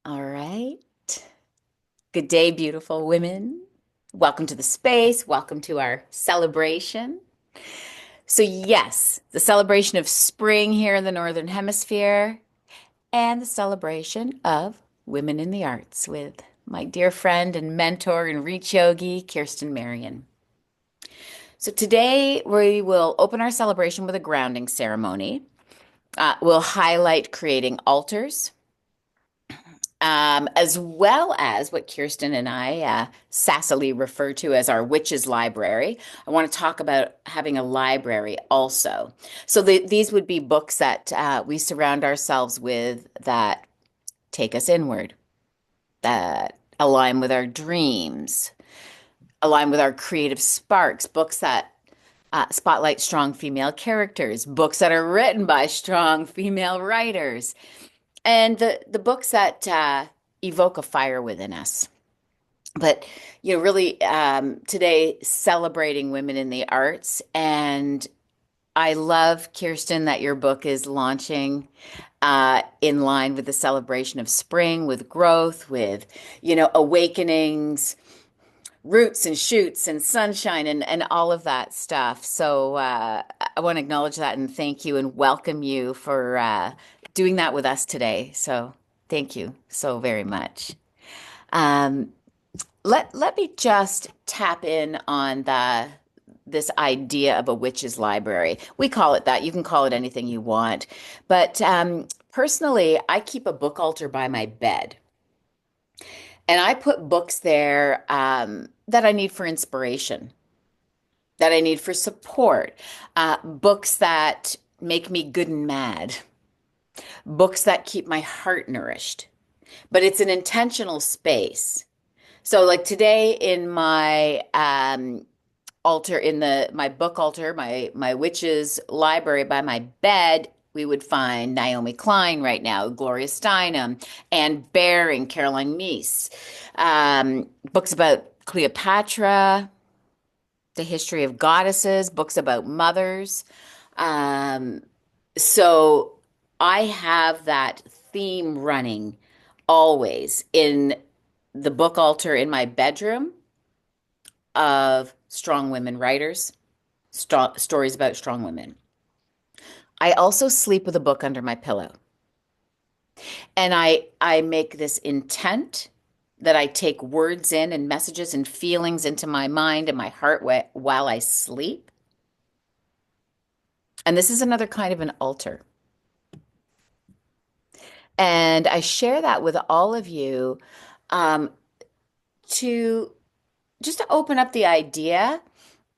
All right. Good day, beautiful women. Welcome to the space. Welcome to our celebration. So, yes, the celebration of spring here in the Northern Hemisphere and the celebration of women in the arts with my dear friend and mentor and reach yogi, Kirsten Marion. So, today we will open our celebration with a grounding ceremony. We'll highlight creating altars, as well as what Kirsten and I sassily refer to as our witches' library. I want to talk about having a library also. So these would be books that we surround ourselves with that take us inward, that align with our dreams, align with our creative sparks, books that spotlight strong female characters, books that are written by strong female writers, and the books that evoke a fire within us. But really today celebrating women in the arts, and I love, Kirsten, that your book is launching in line with the celebration of spring, with growth, with awakenings, roots and shoots and sunshine and all of that stuff. So I want to acknowledge that and thank you and welcome you for doing that with us today. So thank you so very much. Um, let me just tap in on the this idea of a witch's library. We call it that. You can call it anything you want. But personally, I keep a book altar by my bed. And I put books there that I need for inspiration, that I need for support, books that make me good and mad, books that keep my heart nourished. But it's an intentional space. So, like today in my altar, in the my book altar, my witch's library by my bed, we would find Naomi Klein right now, Gloria Steinem, Anne Baring, Caroline Meese, books about Cleopatra, the history of goddesses, books about mothers. Um, so I have that theme running always in the book altar in my bedroom of strong women writers, stories about strong women. I also sleep with a book under my pillow. And I make this intent that I take words in and messages and feelings into my mind and my heart while I sleep. And this is another kind of an altar. And I share that with all of you um, to just to open up the idea,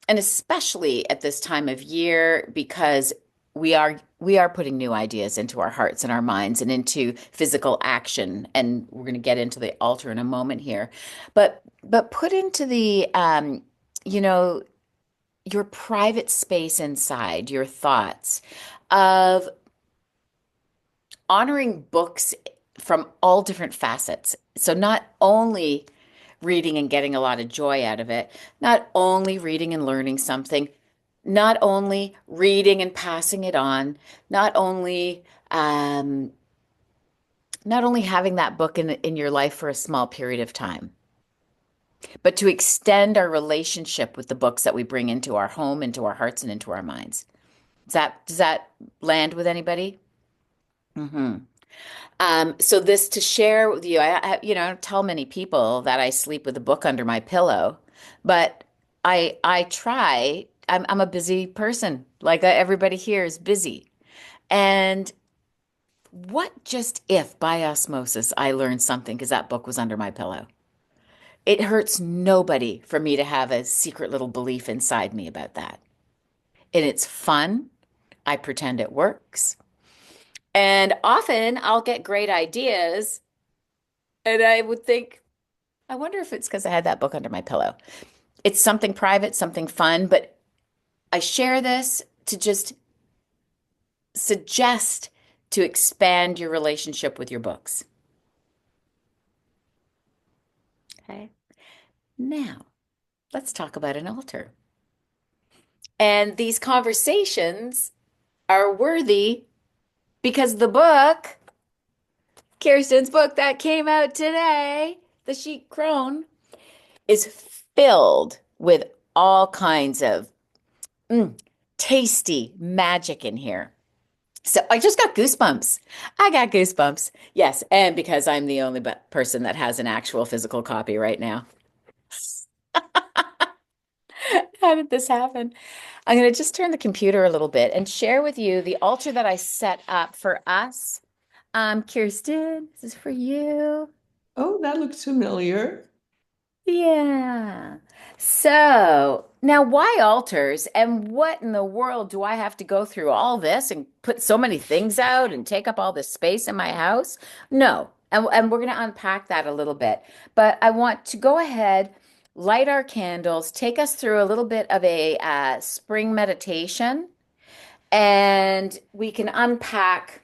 and especially at this time of year, because we are putting new ideas into our hearts and our minds and into physical action. And we're going to get into the altar in a moment here. But put into the you know, your private space inside, your thoughts of honoring books from all different facets. So not only reading and getting a lot of joy out of it, not only reading and learning something, not only reading and passing it on, not only um, not only having that book in your life for a small period of time, but to extend our relationship with the books that we bring into our home, into our hearts, and into our minds. Does that land with anybody? Hmm. So this to share with you, I don't tell many people that I sleep with a book under my pillow, but I try. I'm a busy person, like everybody here is busy. And what just if by osmosis I learned something because that book was under my pillow? It hurts nobody for me to have a secret little belief inside me about that. And it's fun. I pretend it works. And often I'll get great ideas and I would think, I wonder if it's because I had that book under my pillow. It's something private, something fun, but I share this to just suggest to expand your relationship with your books. Okay. Now, let's talk about an altar. And these conversations are worthy because the book Kirsten's book that came out today, the Chic Crone, is filled with all kinds of mm, tasty magic in here. So I just got goosebumps. I got goosebumps. Yes, and because I'm the only person that has an actual physical copy right now. How did this happen? I'm going to just turn the computer a little bit and share with you the altar that I set up for us. Kirsten, this is for you. Oh, that looks familiar. Yeah. So now why altars and what in the world do I have to go through all this and put so many things out and take up all this space in my house? No. And we're going to unpack that a little bit. But I want to go ahead, light our candles, take us through a little bit of a spring meditation, and we can unpack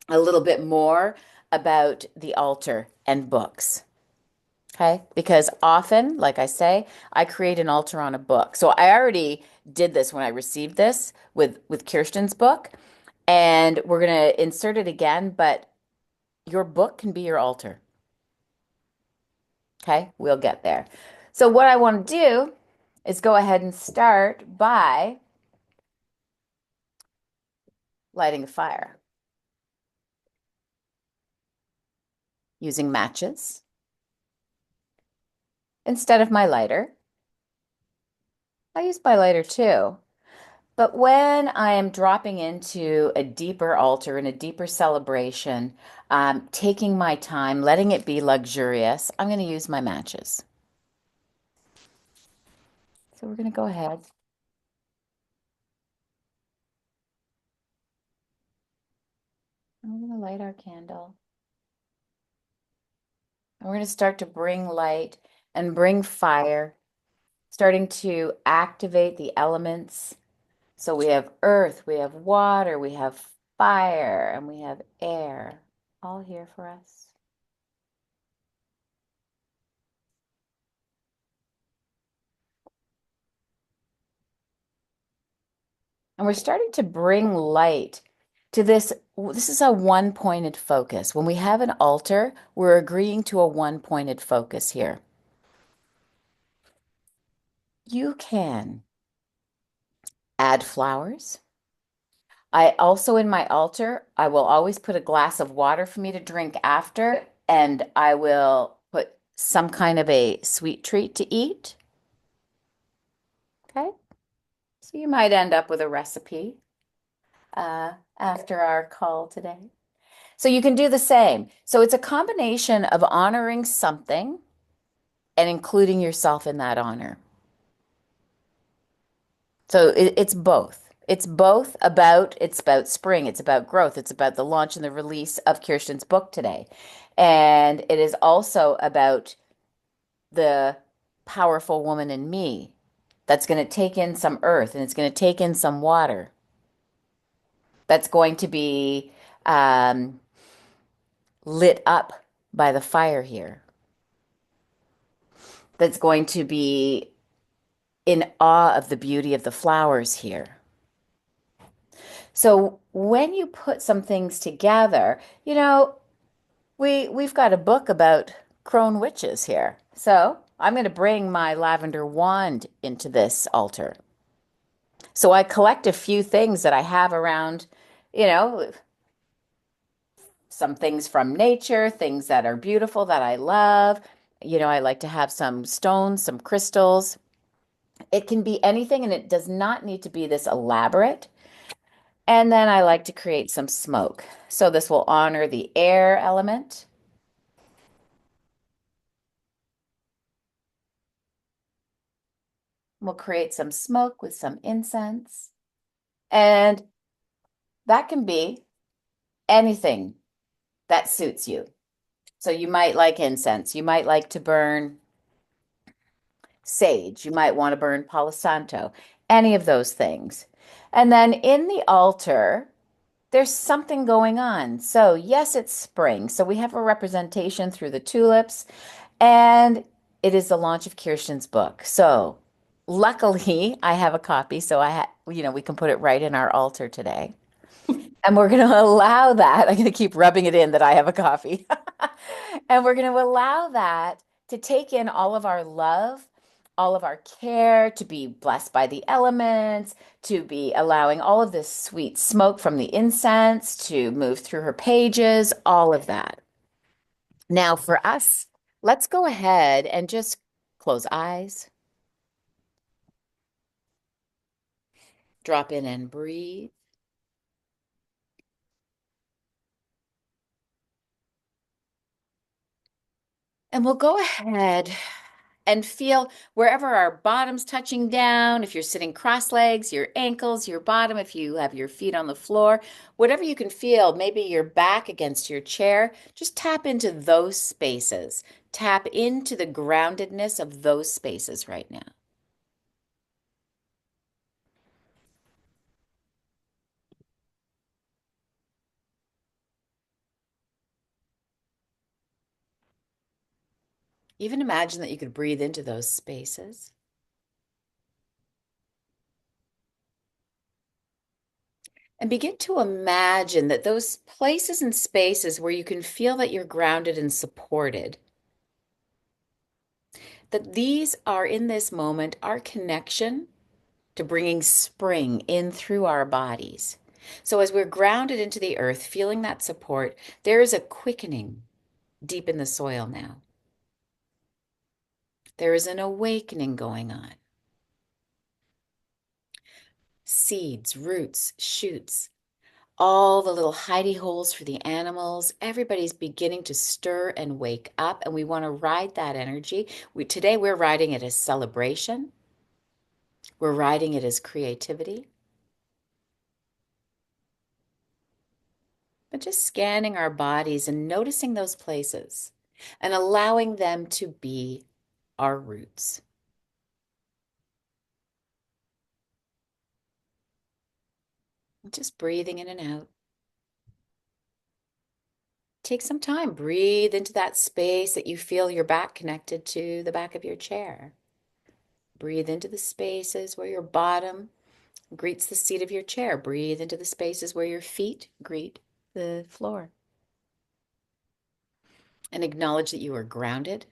a little bit more about the altar and books. Okay, because often, like I say, I create an altar on a book. So I already did this when I received this with Kirsten's book, and we're going to insert it again, but your book can be your altar. Okay, we'll get there. So what I want to do is go ahead and start by lighting a fire using matches instead of my lighter. I use my lighter too. But when I am dropping into a deeper altar and a deeper celebration, taking my time, letting it be luxurious, I'm going to use my matches. So we're going to go ahead. And we're going to light our candle. And we're going to start to bring light and bring fire, starting to activate the elements. So we have earth, we have water, we have fire, and we have air, all here for us. And we're starting to bring light to this. This is a one-pointed focus. When we have an altar, we're agreeing to a one-pointed focus here. You can add flowers. I also, in my altar, I will always put a glass of water for me to drink after, and I will put some kind of a sweet treat to eat. Okay, so you might end up with a recipe after our call today. So you can do the same. So it's a combination of honoring something and including yourself in that honor. So it's both. It's about spring, it's about growth, it's about the launch and the release of Kirsten's book today. And it is also about the powerful woman in me that's going to take in some earth and it's going to take in some water. That's going to be lit up by the fire here. That's going to be in awe of the beauty of the flowers here. So when you put some things together, we've got a book about crone witches here. So I'm going to bring my lavender wand into this altar. So I collect a few things that I have around, you know, some things from nature, things that are beautiful that I love. I like to have some stones, some crystals. It can be anything, and it does not need to be this elaborate. And then I like to create some smoke. So this will honor the air element. We'll create some smoke with some incense. And that can be anything that suits you. So you might like incense. You might like to burn sage. You might want to burn Palo Santo, any of those things. And then in the altar, there's something going on. So yes, it's spring. So we have a representation through the tulips, and it is the launch of Kirsten's book. So luckily, I have a copy, so we can put it right in our altar today. And we're going to allow that. I'm going to keep rubbing it in that I have a coffee. And we're going to allow that to take in all of our love, all of our care, to be blessed by the elements, to be allowing all of this sweet smoke from the incense to move through her pages, all of that. Now, for us, let's go ahead and just close eyes, drop in and breathe. And we'll go ahead and feel wherever our bottom's touching down. If you're sitting cross legs, your ankles, your bottom, if you have your feet on the floor, whatever you can feel, maybe your back against your chair, just tap into those spaces. Tap into the groundedness of those spaces right now. Even imagine that you could breathe into those spaces. And begin to imagine that those places and spaces where you can feel that you're grounded and supported, that these are in this moment our connection to bringing spring in through our bodies. So as we're grounded into the earth, feeling that support, there is a quickening deep in the soil now. There is an awakening going on. Seeds, roots, shoots, all the little hidey holes for the animals. Everybody's beginning to stir and wake up, and we want to ride that energy. Today we're riding it as celebration. We're riding it as creativity, but just scanning our bodies and noticing those places and allowing them to be our roots. Just breathing in and out. Take some time. Breathe into that space that you feel your back connected to the back of your chair. Breathe into the spaces where your bottom greets the seat of your chair. Breathe into the spaces where your feet greet the floor. And acknowledge that you are grounded.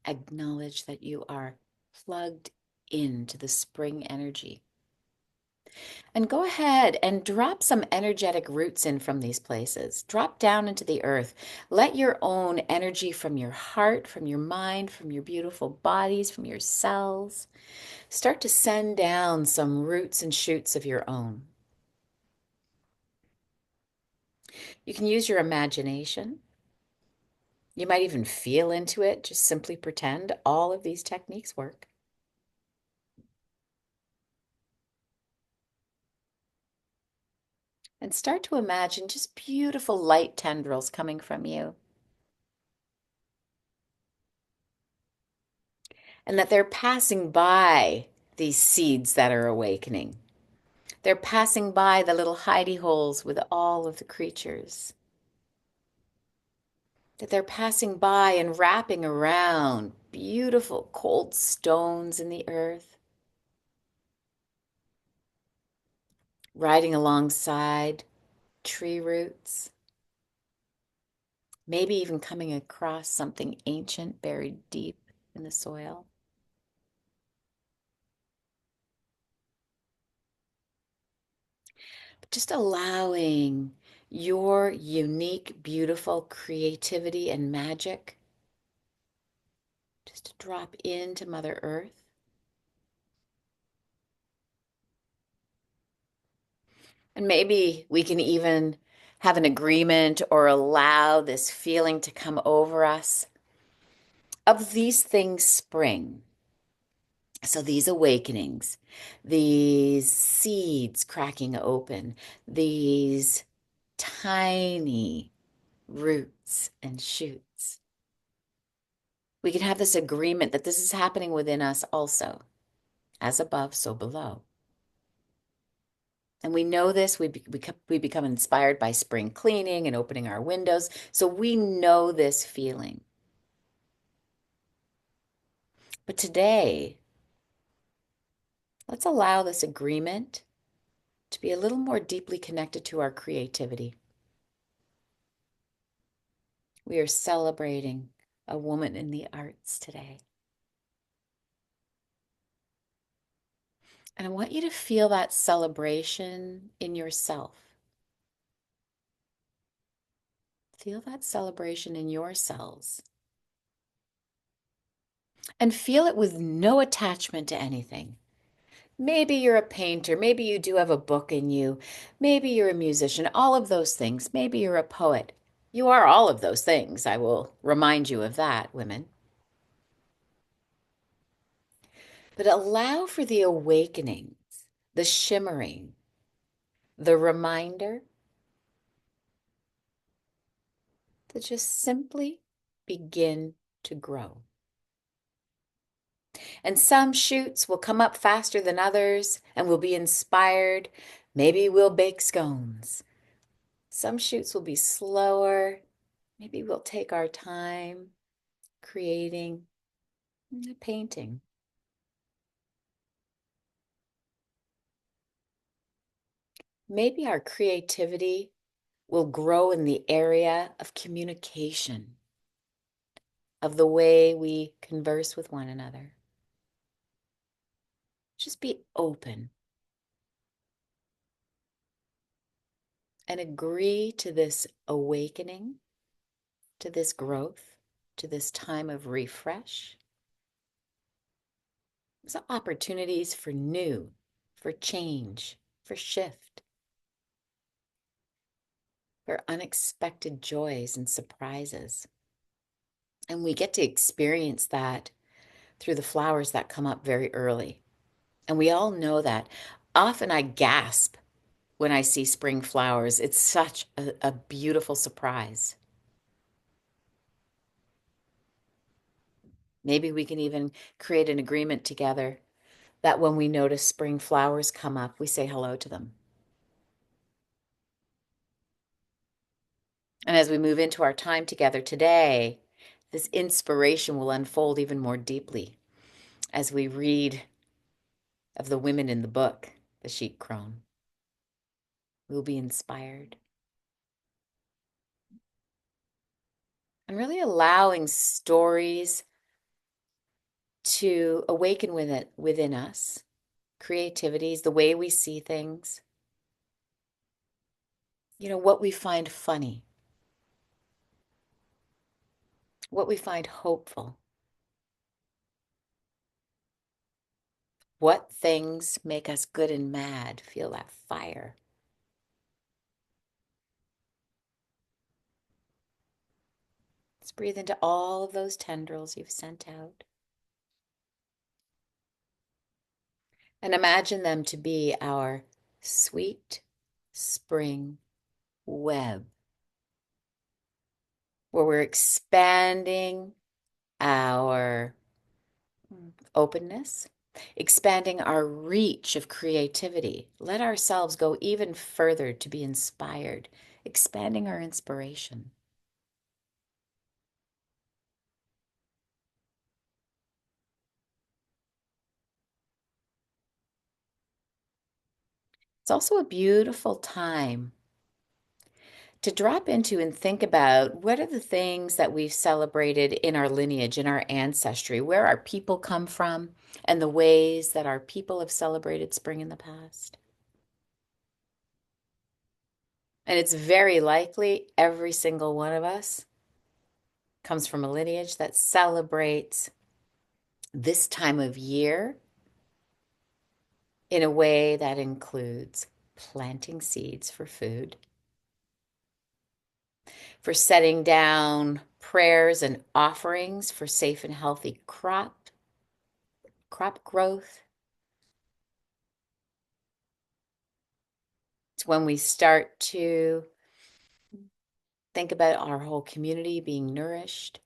Acknowledge that you are plugged into the spring energy. And go ahead and drop some energetic roots in from these places. Drop down into the earth. Let your own energy from your heart, from your mind, from your beautiful bodies, from your cells, start to send down some roots and shoots of your own. You can use your imagination. You might even feel into it. Just simply pretend all of these techniques work. And start to imagine just beautiful light tendrils coming from you. And that they're passing by these seeds that are awakening. They're passing by the little hidey holes with all of the creatures. That they're passing by and wrapping around beautiful cold stones in the earth, riding alongside tree roots, maybe even coming across something ancient buried deep in the soil. But just allowing your unique, beautiful creativity and magic just to drop into Mother Earth. And maybe we can even have an agreement or allow this feeling to come over us of these things spring. So these awakenings, these seeds cracking open, these tiny roots and shoots. We can have this agreement that this is happening within us also, as above, so below. And we know this, we become inspired by spring cleaning and opening our windows. So we know this feeling. But today, let's allow this agreement to be a little more deeply connected to our creativity. We are celebrating a woman in the arts today. And I want you to feel that celebration in yourself. Feel that celebration in your cells. And feel it with no attachment to anything. Maybe you're a painter. Maybe you do have a book in you. Maybe you're a musician. All of those things. Maybe you're a poet. You are all of those things. I will remind you of that, women. But allow for the awakenings, the shimmering, the reminder to just simply begin to grow. And some shoots will come up faster than others and we'll be inspired. Maybe we'll bake scones. Some shoots will be slower. Maybe we'll take our time creating a painting. Maybe our creativity will grow in the area of communication, of the way we converse with one another. Just be open and agree to this awakening, to this growth, to this time of refresh. There's opportunities for new, for change, for shift, for unexpected joys and surprises. And we get to experience that through the flowers that come up very early. And we all know that. Often I gasp when I see spring flowers. It's such a beautiful surprise. Maybe we can even create an agreement together that when we notice spring flowers come up, we say hello to them. And as we move into our time together today, this inspiration will unfold even more deeply as we read of the women in the book, the Chic, Crone. We'll be inspired. And really allowing stories to awaken within us, creativities, the way we see things, what we find funny, what we find hopeful, what things make us good and mad, feel that fire. Let's breathe into all of those tendrils you've sent out. And imagine them to be our sweet spring web, where we're expanding our openness, expanding our reach of creativity. Let ourselves go even further to be inspired, expanding our inspiration. It's also a beautiful time to drop into and think about what are the things that we've celebrated in our lineage, in our ancestry, where our people come from, and the ways that our people have celebrated spring in the past. And it's very likely every single one of us comes from a lineage that celebrates this time of year in a way that includes planting seeds for food, for setting down prayers and offerings for safe and healthy crop growth. It's when we start to think about our whole community being nourished.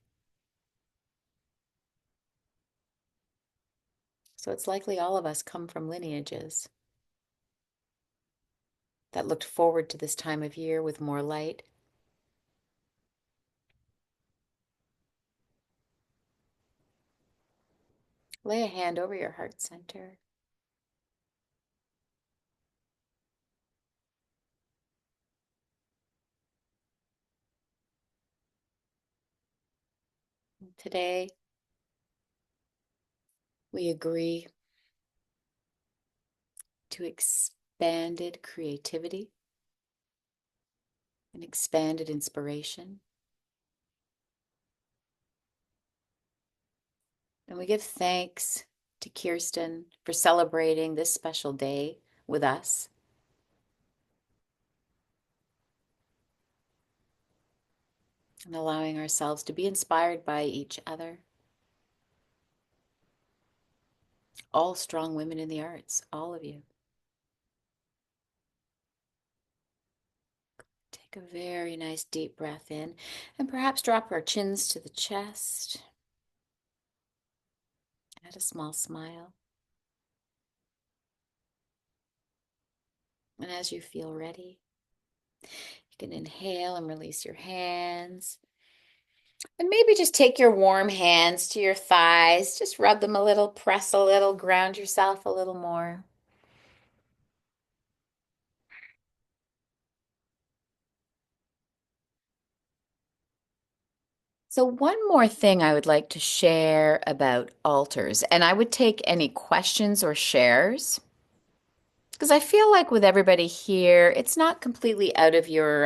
So it's likely all of us come from lineages that looked forward to this time of year with more light. Lay a hand over your heart center. Today, we agree to expanded creativity and expanded inspiration. And we give thanks to Kirsten for celebrating this special day with us and allowing ourselves to be inspired by each other. All strong women in the arts, all of you. Take a very nice deep breath in and perhaps drop our chins to the chest. Add a small smile. And as you feel ready, you can inhale and release your hands. And maybe just take your warm hands to your thighs. Just rub them a little, press a little, ground yourself a little more. So, one more thing I would like to share about altars, and I would take any questions or shares because I feel like with everybody here, it's not completely out of your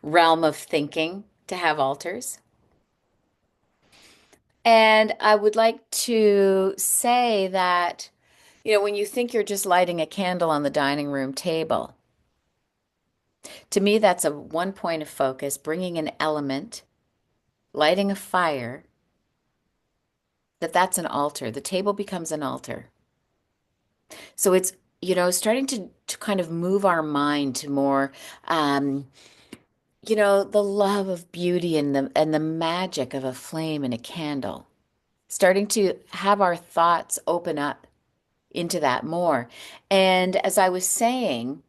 realm of thinking to have altars. And I would like to say that, when you think you're just lighting a candle on the dining room table, to me, that's a one point of focus, bringing an element, lighting a fire, that's an altar. The table becomes an altar. So it's, starting to kind of move our mind to more, um, the love of beauty and the magic of a flame and a candle. Starting to have our thoughts open up into that more. And as I was saying,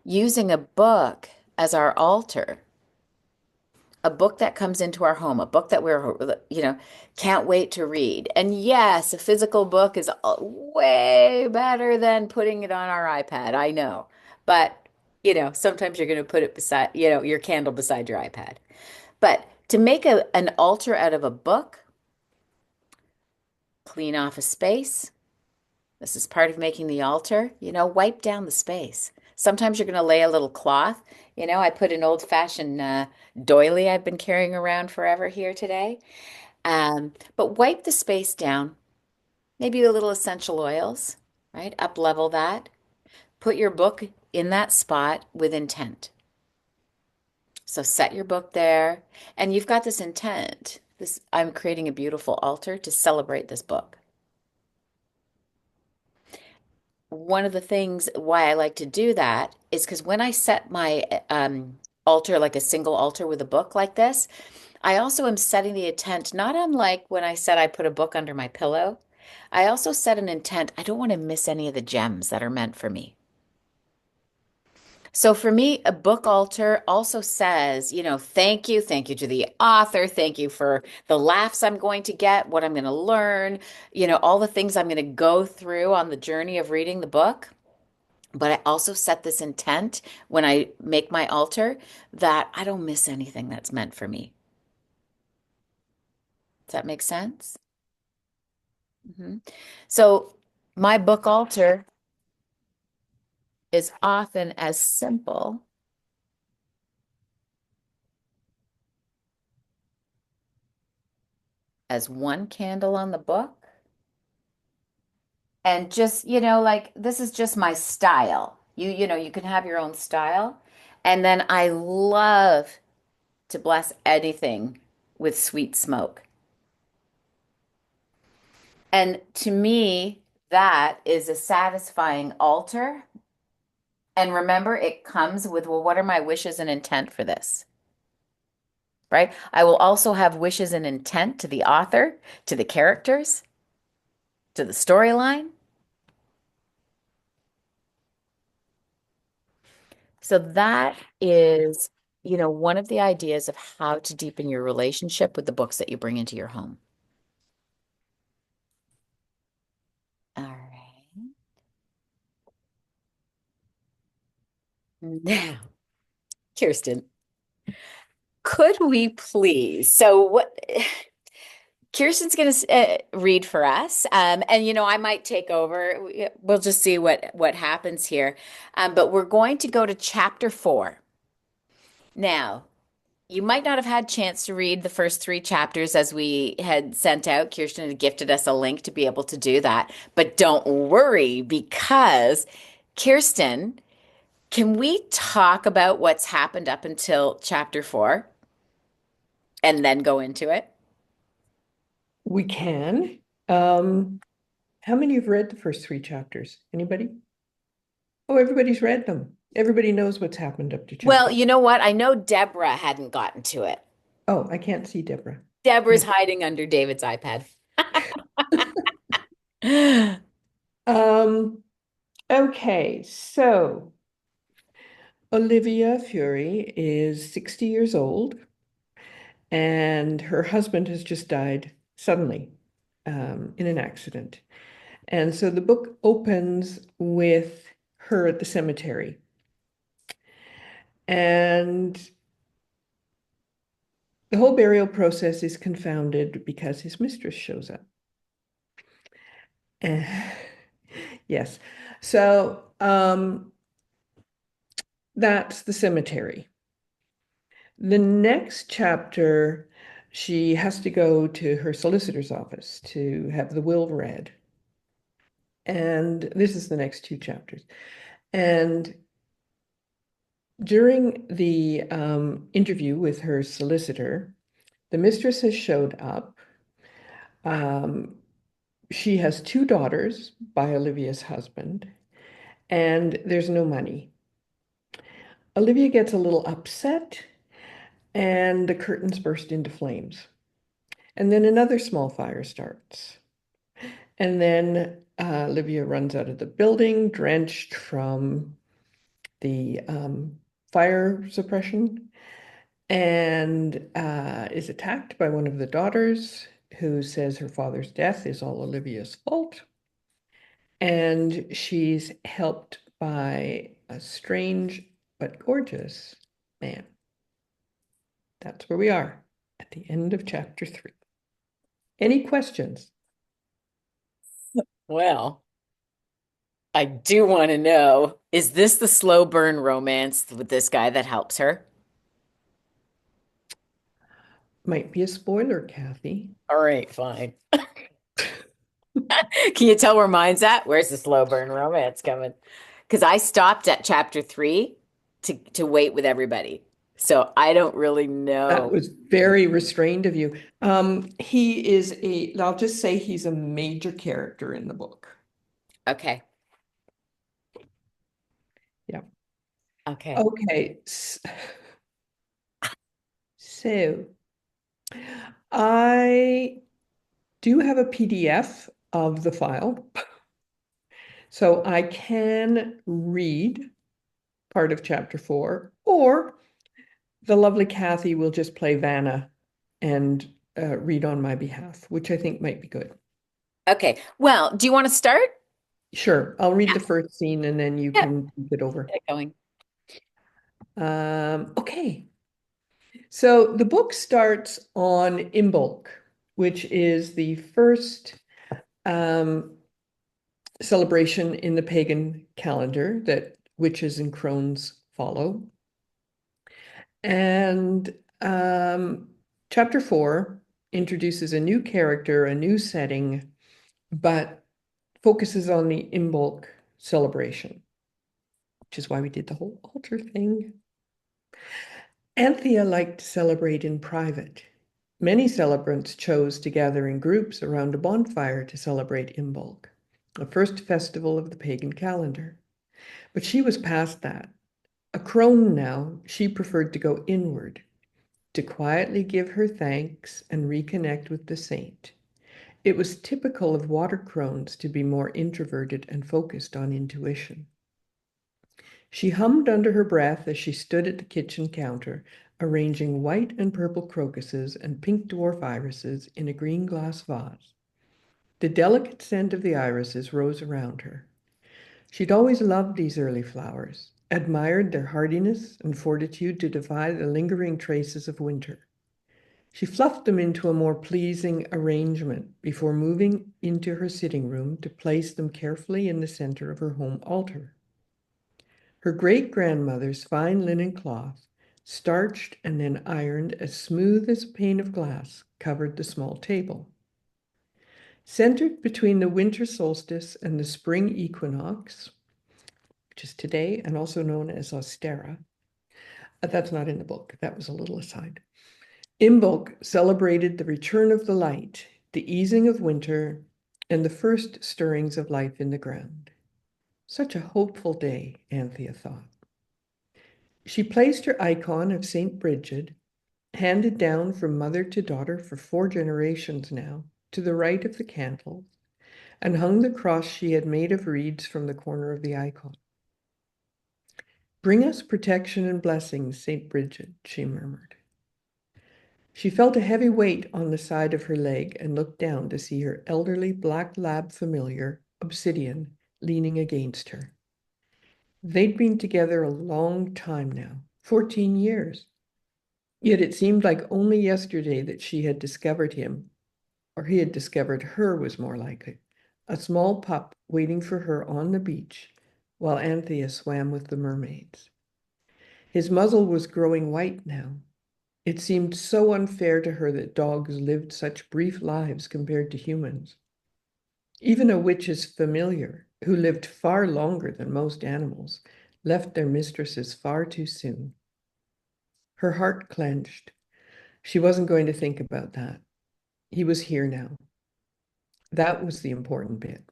using a book as our altar, a book that comes into our home, a book that can't wait to read. And yes, a physical book is way better than putting it on our iPad. I know. But, sometimes you're going to put it beside, your candle beside your iPad. But to make an altar out of a book, clean off a space. This is part of making the altar, wipe down the space. Sometimes you're going to lay a little cloth. I put an old-fashioned doily I've been carrying around forever here today. But wipe the space down. Maybe a little essential oils, right? Up level that. Put your book in that spot with intent. So set your book there, and you've got this intent. I'm creating a beautiful altar to celebrate this book. One of the things why I like to do that is because when I set my altar, like a single altar with a book like this, I also am setting the intent, not unlike when I said I put a book under my pillow. I also set an intent. I don't want to miss any of the gems that are meant for me. So for me, a book altar also says, thank you to the author, thank you for the laughs I'm going to get, what I'm going to learn, all the things I'm going to go through on the journey of reading the book. But I also set this intent when I make my altar that I don't miss anything that's meant for me. Does that make sense? Mhm. So my book altar is often as simple as one candle on the book. And just, like this is just my style. You can have your own style. And then I love to bless anything with sweet smoke. And to me, that is a satisfying altar. And remember, it comes with, well, what are my wishes and intent for this? Right? I will also have wishes and intent to the author, to the characters, to the storyline. So that is, one of the ideas of how to deepen your relationship with the books that you bring into your home. All right. Now, Kirsten, could we please? So, what Kirsten's going to read for us, and I might take over. We'll just see what happens here. But we're going to go to chapter 4 now. You might not have had chance to read the first 3 chapters as we had sent out. Kirsten had gifted us a link to be able to do that. But don't worry because Kirsten, can we talk about what's happened up until chapter 4 and then go into it? We can. Um, how many have read the first 3 chapters? Anybody? Oh, everybody's read them. Everybody knows what's happened up to Well, chapter. you know what? I know Deborah hadn't gotten to it. Oh, I can't see Deborah. Deborah's Yeah. hiding under David's iPad. Um, okay, so Olivia Fury is 60 years old, and her husband has just died suddenly in an accident. And so the book opens with her at the cemetery. And the whole burial process is confounded because his mistress shows up. Eh, yes. So that's the cemetery. The next chapter, she has to go to her solicitor's office to have the will read. And this is the next 2 chapters. And during the interview with her solicitor, the mistress has showed up. Um, she has 2 daughters by Olivia's husband, and there's no money. Olivia gets a little upset, and the curtains burst into flames. And then another small fire starts. And then Olivia runs out of the building, drenched from the fire suppression, and is attacked by one of the daughters who says her father's death is all Olivia's fault. And she's helped by a strange but gorgeous man. That's where we are at the end of chapter 3. Any questions? Well, I do want to know, is this the slow burn romance with this guy that helps her? Might be a spoiler, Kathy. All right, fine. Can you tell where mine's at? Where's the slow burn romance coming? Because I stopped at chapter 3 to wait with everybody. So I don't really That know. was very restrained of you. I'll just say he's a major character in the book. Okay. Yeah. Okay. Okay. So I do have a PDF of the file, so I can read part of chapter 4, or the lovely Kathy will just play Vanna and read on my behalf, which I think might be good. Okay. Well, do you want to start? Sure, I'll read Yeah. the first scene and then you Yep. can keep it over. Get going. Okay, so the book starts on Imbolc, which is the first um, celebration in the pagan calendar that witches and crones follow. And chapter 4 introduces a new character, a new setting, but focuses on the Imbolc celebration, which is why we did the whole altar thing. Anthea liked to celebrate in private. Many celebrants chose to gather in groups around a bonfire to celebrate Imbolc, the first festival of the pagan calendar. But she was past that. A crone now, she preferred to go inward, to quietly give her thanks and reconnect with the saint. It was typical of water crones to be more introverted and focused on intuition. She hummed under her breath as she stood at the kitchen counter, arranging white and purple crocuses and pink dwarf irises in a green glass vase. The delicate scent of the irises rose around her. She'd always loved these early flowers, admired their hardiness and fortitude to defy the lingering traces of winter. She fluffed them into a more pleasing arrangement before moving into her sitting room to place them carefully in the center of her home altar. Her great-grandmother's fine linen cloth, starched and then ironed as smooth as a pane of glass, covered the small table. Centered between the winter solstice and the spring equinox, which is today and also known as Ostera, that's not in the book, that was a little aside. Imbolc celebrated the return of the light, the easing of winter, and the first stirrings of life in the ground. Such a hopeful day, Anthea thought. She placed her icon of St. Bridget, handed down from mother to daughter for 4 generations now, to the right of the candle, and hung the cross she had made of reeds from the corner of the icon. "Bring us protection and blessings, St. Bridget," she murmured. She felt a heavy weight on the side of her leg and looked down to see her elderly black lab familiar, Obsidian, leaning against her. They'd been together a long time now, 14 years. Yet it seemed like only yesterday that she had discovered him, or he had discovered her was more like it, a small pup waiting for her on the beach while Anthea swam with the mermaids. His muzzle was growing white now. It seemed so unfair to her that dogs lived such brief lives compared to humans. Even a witch's familiar, who lived far longer than most animals, left their mistresses far too soon. Her heart clenched. She wasn't going to think about that. He was here now. That was the important bit.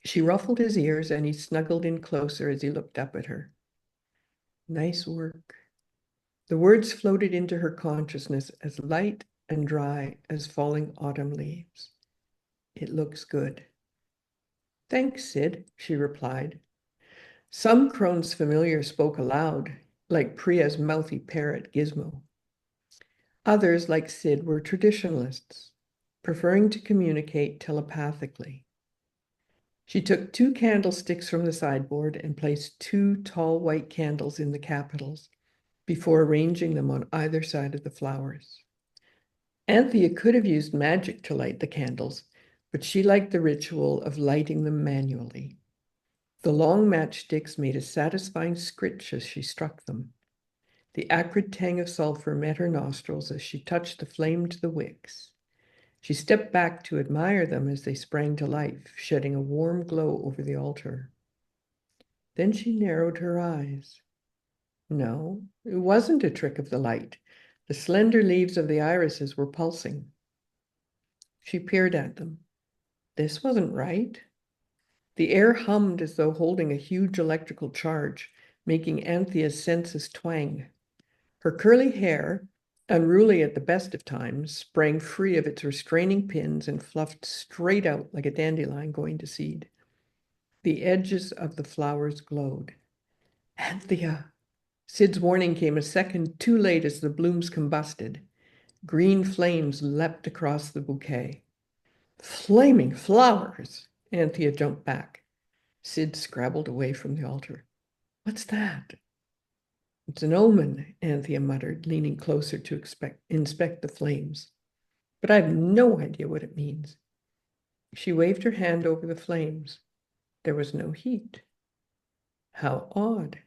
She ruffled his ears and he snuggled in closer as he looked up at her. Nice work. The words floated into her consciousness as light and dry as falling autumn leaves. It looks good. Thanks, Sid, she replied. Some Crone's familiar spoke aloud, like Priya's mouthy parrot Gizmo. Others, like Sid, were traditionalists, preferring to communicate telepathically. She took 2 candlesticks from the sideboard and placed 2 tall white candles in the capitals before arranging them on either side of the flowers. Anthea could have used magic to light the candles, but she liked the ritual of lighting them manually. The long matchsticks made a satisfying scritch as she struck them. The acrid tang of sulfur met her nostrils as she touched the flame to the wicks. She stepped back to admire them as they sprang to life, shedding a warm glow over the altar. Then she narrowed her eyes. No, it wasn't a trick of the light. The slender leaves of the irises were pulsing. She peered at them. This wasn't right. The air hummed as though holding a huge electrical charge, making Anthea's senses twang. Her curly hair, unruly at the best of times, sprang free of its restraining pins and fluffed straight out like a dandelion going to seed. The edges of the flowers glowed. Anthea! Sid's warning came a second too late as the blooms combusted. Green flames leapt across the bouquet. Flaming flowers! Anthea jumped back. Sid scrabbled away from the altar. What's that? It's an omen, Anthea muttered, leaning closer to inspect the flames. But I have no idea what it means. She waved her hand over the flames. There was no heat. How odd.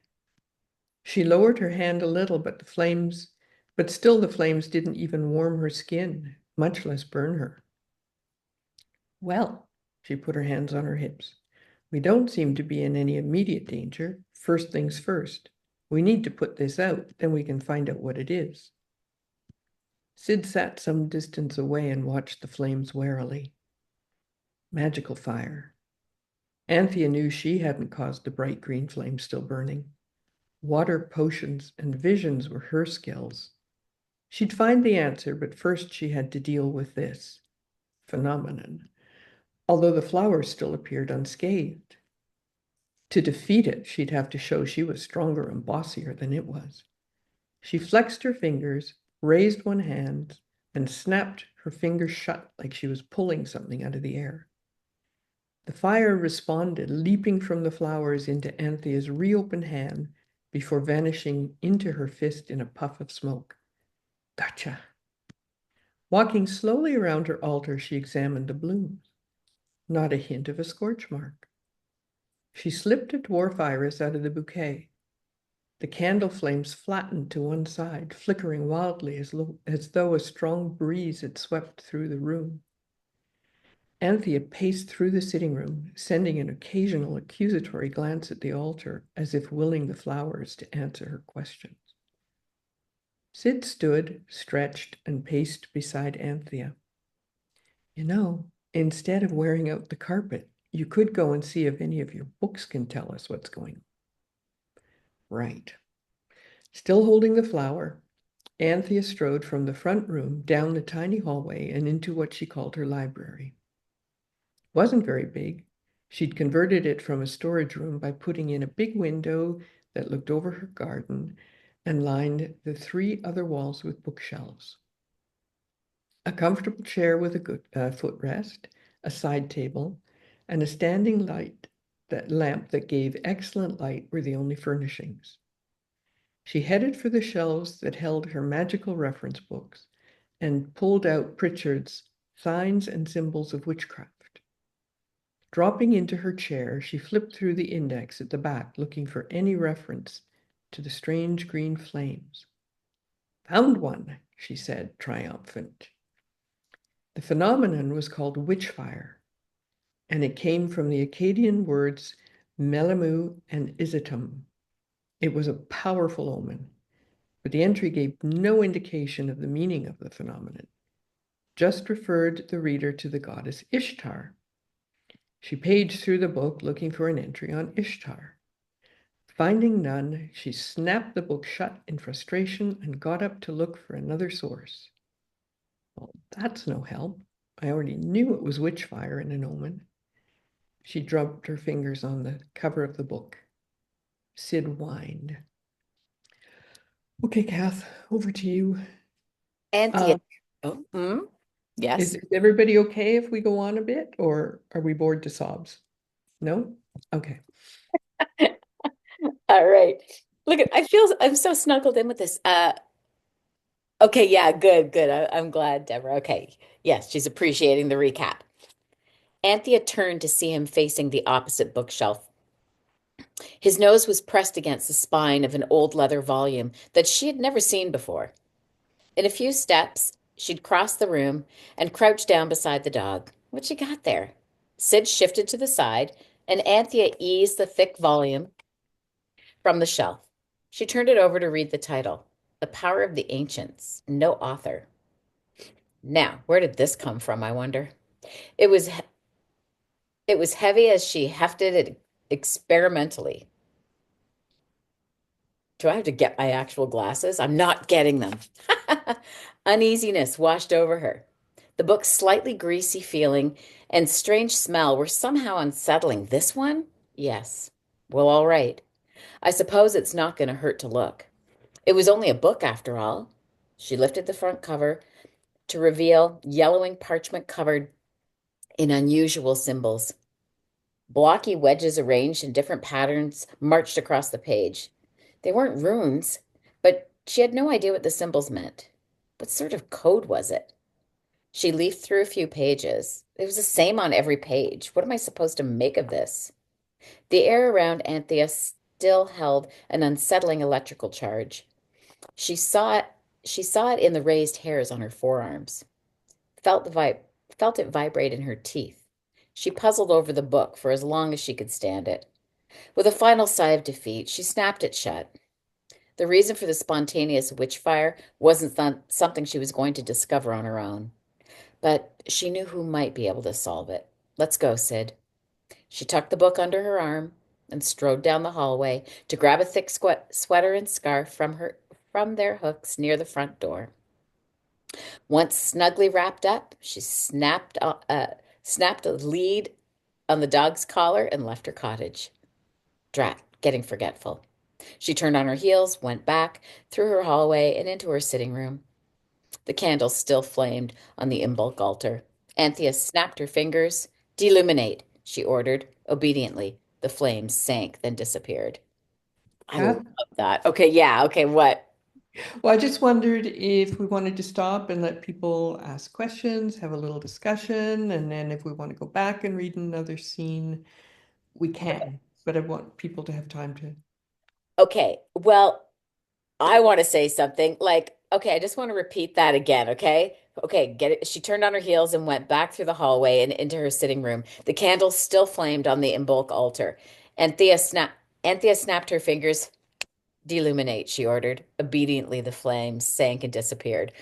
She lowered her hand a little, but still the flames didn't even warm her skin, much less burn her. Well, she put her hands on her hips. We don't seem to be in any immediate danger. First things first. We need to put this out, then we can find out what it is. Sid sat some distance away and watched the flames warily. Magical fire. Anthea knew she hadn't caused the bright green flame still burning. Water potions and visions were her skills. She'd find the answer, but first she had to deal with this phenomenon, although the flowers still appeared unscathed. To defeat it, she'd have to show she was stronger and bossier than it was. She flexed her fingers, raised one hand, and snapped her fingers shut like she was pulling something out of the air. The fire responded, leaping from the flowers into Anthea's reopened hand before vanishing into her fist in a puff of smoke. Gotcha. Walking slowly around her altar, she examined the blooms. Not a hint of a scorch mark. She slipped a dwarf iris out of the bouquet. The candle flames flattened to one side, flickering wildly as though a strong breeze had swept through the room. Anthea paced through the sitting room, sending an occasional accusatory glance at the altar, as if willing the flowers to answer her questions. Sid stood, stretched, and paced beside Anthea. You know, instead of wearing out the carpet, you could go and see if any of your books can tell us what's going on. Right. Still holding the flower, Anthea strode from the front room down the tiny hallway and into what she called her library. It wasn't very big. She'd converted it from a storage room by putting in a big window that looked over her garden and lined the three other walls with bookshelves. A comfortable chair with a good footrest, a side table, and a standing lamp that gave excellent light were the only furnishings. She headed for the shelves that held her magical reference books and pulled out Pritchard's Signs and Symbols of Witchcraft. Dropping into her chair, she flipped through the index at the back, looking for any reference to the strange green flames. Found one, she said, triumphant. The phenomenon was called witchfire, and it came from the Akkadian words melamu and isitum. It was a powerful omen, but the entry gave no indication of the meaning of the phenomenon, just referred the reader to the goddess Ishtar. She paged through the book looking for an entry on Ishtar. Finding none, she snapped the book shut in frustration and got up to look for another source. Well, that's no help. I already knew it was witchfire in an omen. She drubbed her fingers on the cover of the book. Sid whined. Okay, Kath, over to you. Anthea. Um, Oh, is, yes. is everybody okay if we go on a bit, or are we bored to sobs? No? Okay. All right. Look at, I feel I'm so snuggled in with this. Okay, yeah, good, good. I'm glad, Deborah. Okay. Yes, she's appreciating the recap. Anthea turned to see him facing the opposite bookshelf. His nose was pressed against the spine of an old leather volume that she had never seen before. In a few steps, she'd crossed the room and crouched down beside the dog. What'd she got there? Sid shifted to the side, and Anthea eased the thick volume from the shelf. She turned it over to read the title, The Power of the Ancients, no author. Now, where did this come from, I wonder? It was it was heavy as she hefted it experimentally. Do I have to get my actual glasses? I'm not getting them. Uneasiness washed over her. The book's slightly greasy feeling and strange smell were somehow unsettling. This one? Yes. Well, all right. I suppose it's not going to hurt to look. It was only a book after all. She lifted the front cover to reveal yellowing parchment covered in unusual symbols. Blocky wedges arranged in different patterns marched across the page. They weren't runes, but she had no idea what the symbols meant. What sort of code was it? She leafed through a few pages. It was the same on every page. What am I supposed to make of this? The air around Anthea still held an unsettling electrical charge. She saw it, she saw it in the raised hairs on her forearms, felt felt it vibrate in her teeth. She puzzled over the book for as long as she could stand it. With a final sigh of defeat, she snapped it shut. The reason for the spontaneous witchfire wasn't something she was going to discover on her own, but she knew who might be able to solve it. Let's go, Sid. She tucked the book under her arm and strode down the hallway to grab a thick sweater and scarf from their hooks near the front door. Once snugly wrapped up, she snapped a lead on the dog's collar and left her cottage. Drat, getting forgetful. She turned on her heels, went back, through her hallway, and into her sitting room. The candle still flamed on the in-bulk altar. Anthea snapped her fingers. Deluminate, she ordered. Obediently, the flames sank, then disappeared. I love Yeah. that. Okay, yeah, okay, what? Well, I just wondered if we wanted to stop and let people ask questions, have a little discussion, and then if we want to go back and read another scene, we can. But I want people to have time to. Okay, well, I want to say something like, okay, I just want to repeat that again, okay? Okay, get it. She turned on her heels and went back through the hallway and into her sitting room. The candle still flamed on the Imbolc altar. Anthea snapped her fingers. Deluminate, she ordered. Obediently, the flames sank and disappeared.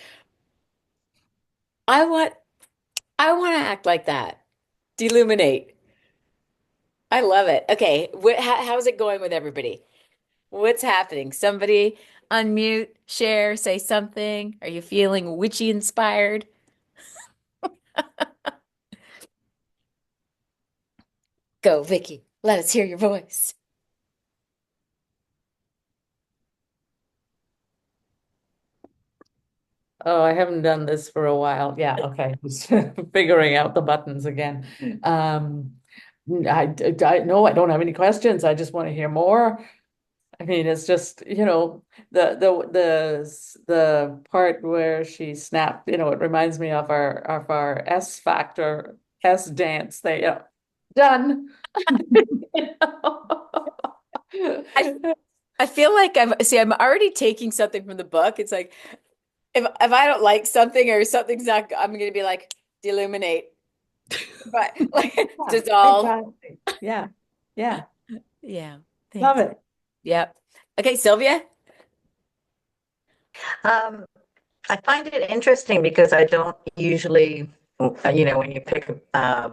I want I want to act like that. Deluminate. I love it. Okay, how's it going with everybody? What's happening? Somebody unmute, share, say something. Are you feeling witchy inspired? Go, Vicky. Let us hear your voice. Oh, I haven't done this for a while. Yeah, okay. Just figuring out the buttons again. No, I don't have any questions. I just want to hear more. I mean, it's just, the part where she snapped, it reminds me of our S Factor S dance. Done. I I feel like I'm already taking something from the book. It's like if I don't like something or something's not, I'm gonna be like deluminate, but like Yeah, dissolve. exactly. Yeah. Yeah. Yeah, Love thanks. it. Yep. Okay, Sylvia. Um, I find it interesting because I don't usually, when you pick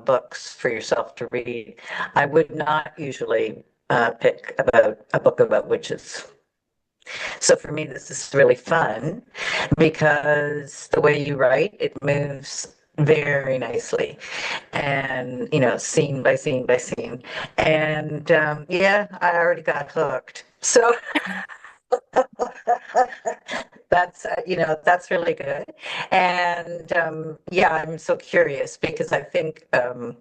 books for yourself to read, I would not usually pick about a book about witches. So for me, this is really fun because the way you write, it moves very nicely and, scene by scene by scene. And yeah, I already got hooked. So that's really good. And yeah, I'm so curious because I think I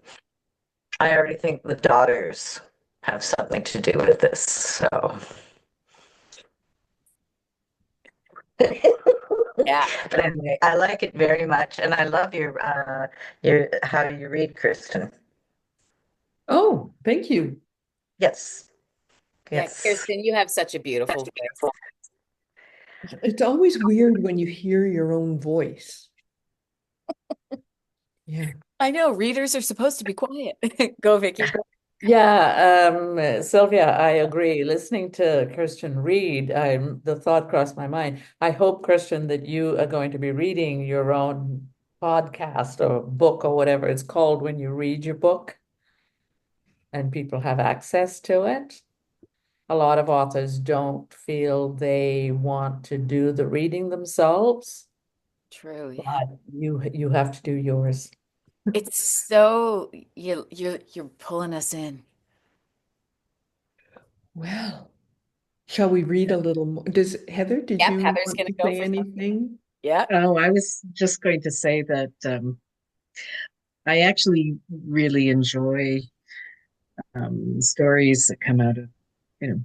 already think the daughters have something to do with this. So, Yeah. but anyway, I like it very much, and I love your how you read, Kristen. Oh, thank you. Yes, Yeah, yes. Kirsten, you have such a beautiful voice. It's always weird when you hear your own voice. Yeah. I know readers are supposed to be quiet. Go, Vicky. Yeah, Sylvia, I agree. Listening to Kirsten read, the thought crossed my mind. I hope, Kirsten, that you are going to be reading your own podcast or book or whatever it's called when you read your book and people have access to it. A lot of authors don't feel they want to do the reading themselves, True, yeah. but you have to do yours. It's so you're pulling us in. Well, shall we read a little more? Did Yep, you Heather's want gonna to go say for something. anything? Yeah. Oh, I was just going to say that I actually really enjoy stories that come out of, you know,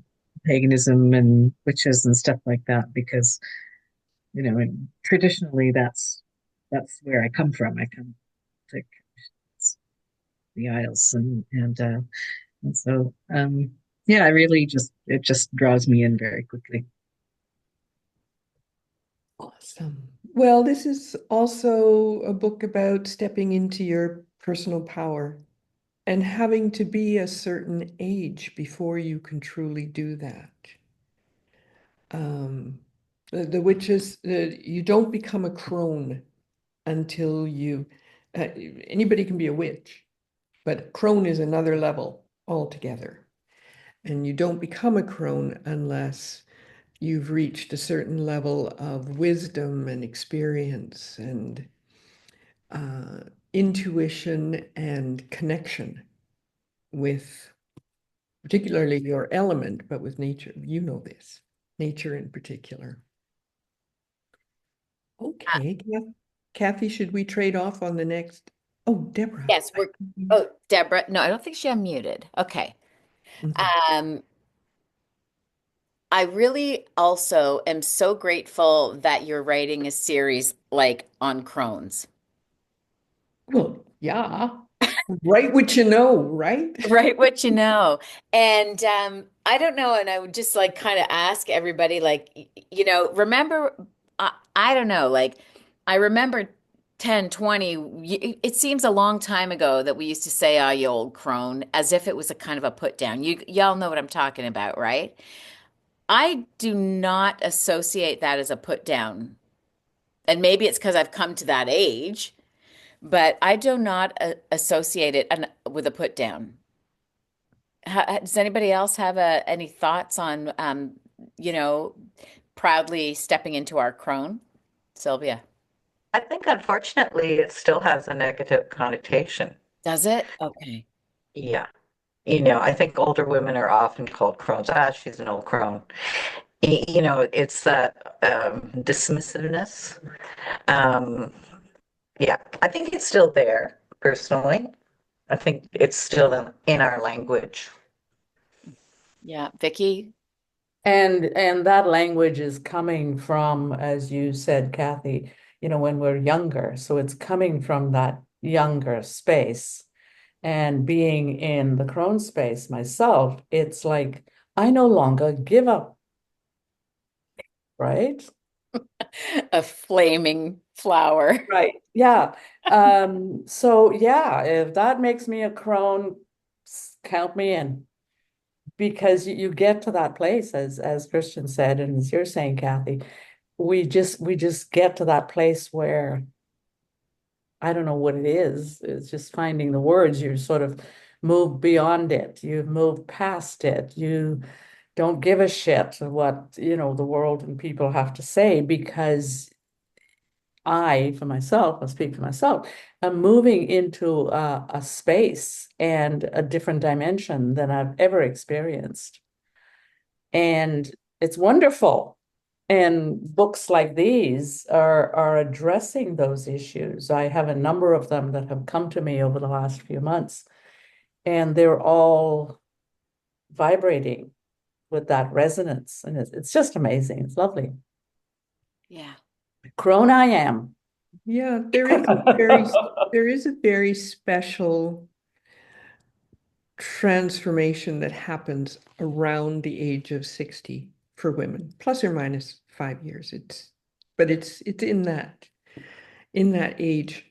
paganism and witches and stuff like that because, and traditionally that's where I come from. I come like the Isles and so yeah, I really just it just draws me in very quickly. Awesome. Well, this is also a book about stepping into your personal power and having to be a certain age before you can truly do that. The witches, you don't become a crone until anybody can be a witch, but crone is another level altogether. And you don't become a crone unless you've reached a certain level of wisdom and experience and uh, intuition and connection with particularly your element, but with nature, you know this, nature in particular. Okay, Kathy, should we trade off on the next? Oh, Deborah. Yes, oh, Deborah. No, I don't think she unmuted. Okay. Mhm. Um, I really also am so grateful that you're writing a series like on Crohn's. Well, yeah, write what you know, right? Right, what you know. And I don't know, and I would just like kind of ask everybody, like, remember, I don't know, like, I remember 10, 20, it seems a long time ago that we used to say, oh, you old crone, as if it was a kind of a put down. Y'all know what I'm talking about, right? I do not associate that as a put down. And maybe it's because I've come to that age, but I do not associate it with a put down. Does anybody else have any thoughts on, you know, proudly stepping into our crone? Sylvia, I think unfortunately it still has a negative connotation. does it? Okay. Yeah. I think older women are often called crones. Ah, she's an old crone. It's that dismissiveness. Um, yeah, I think it's still there, personally. I think it's still in our language. Yeah. Vicky? And that language is coming from, as you said, Kathy, when we're younger. So it's coming from that younger space. And being in the crone space myself, it's like I no longer give up, right? A flaming flower. Right. Yeah. So yeah, if that makes me a crone, count me in. Because you get to that place, as Christian said, and as you're saying, Kathy, we just get to that place where I don't know what it is. It's just finding the words. You sort of move beyond it. You move past it. You don't give a shit what, the world and people have to say because for myself, I'll speak for myself, I'm moving into a space and a different dimension than I've ever experienced. And it's wonderful. And books like these are addressing those issues. I have a number of them that have come to me over the last few months, and they're all vibrating with that resonance. And it's just amazing. It's lovely. Yeah. Crone I am. Yeah, there is a very special transformation that happens around the age of 60 for women, plus or minus 5 years. But it's in that age.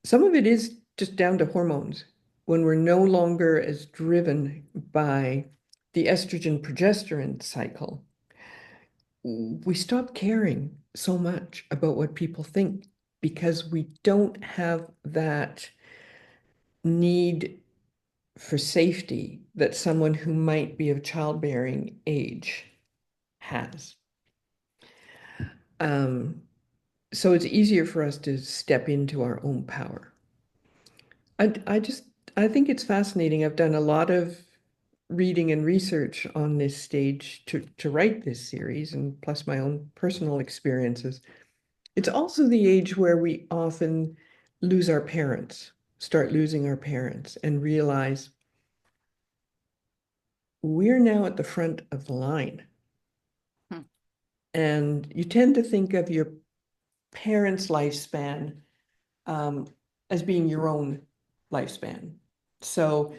Some of it is just down to hormones. When we're no longer as driven by the estrogen progesterone cycle, we stop caring so much about what people think because we don't have that need for safety that someone who might be of childbearing age has. Um, so it's easier for us to step into our own power. I think it's fascinating. I've done a lot of reading and research on this stage to write this series, and plus my own personal experiences. It's also the age where we often lose our parents, start losing our parents, and realize we're now at the front of the line. Hmm. And you tend to think of your parents' lifespan as being your own lifespan. So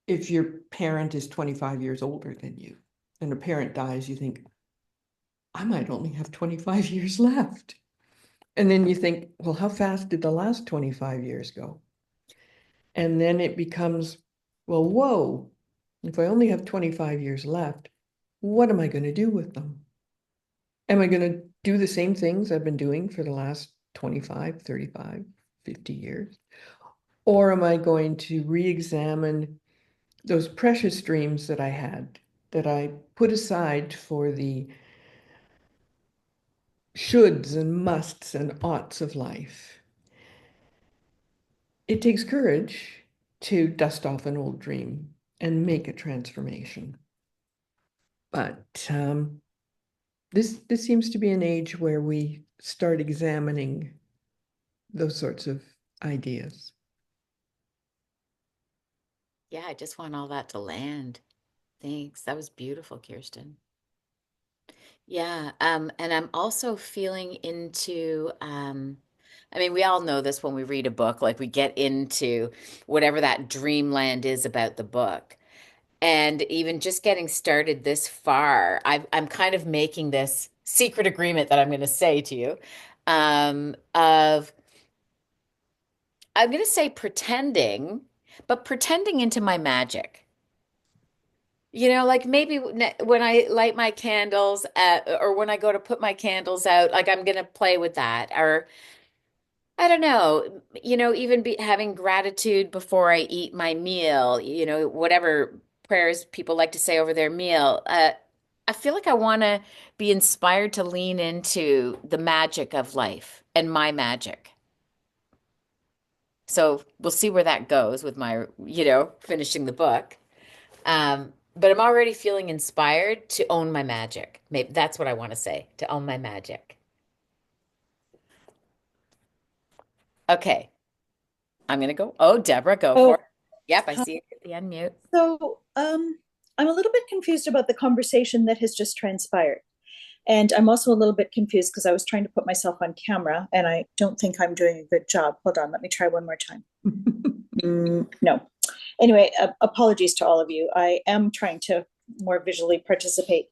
if your parent is 25 years older than you and a parent dies, you think, I might only have 25 years left. And then you think, well, how fast did the last 25 years go? And then it becomes, well, whoa, if I only have 25 years left, what am I going to do with them? Am I going to do the same things I've been doing for the last 25, 35, 50 years? Or am I going to re-examine those precious dreams that I had, that I put aside for the shoulds and musts and oughts of life? It takes courage to dust off an old dream and make a transformation. But this seems to be an age where we start examining those sorts of ideas. Yeah, I just want all that to land. Thanks. That was beautiful, Kirsten. Yeah, and I'm also feeling into, I mean, we all know this when we read a book, like we get into whatever that dreamland is about the book. And even just getting started this far, I'm kind of making this secret agreement that I'm going to say to you, of I'm going to say pretending, but pretending into my magic. You know, like maybe when I light my candles or when I go to put my candles out, like I'm going to play with that. Or I don't know, even having gratitude before I eat my meal, whatever prayers people like to say over their meal. I feel like I want to be inspired to lean into the magic of life and my magic. So we'll see where that goes with my, finishing the book. But I'm already feeling inspired to own my magic. Maybe that's what I want to say, to own my magic. Okay, I'm gonna go. Oh, Deborah, go for it. Oh, Yep, I hi. see it at the unmute. So I'm a little bit confused about the conversation that has just transpired. And I'm also a little bit confused because I was trying to put myself on camera and I don't think I'm doing a good job. Hold on, let me try one more time. No. Anyway, apologies to all of you. I am trying to more visually participate.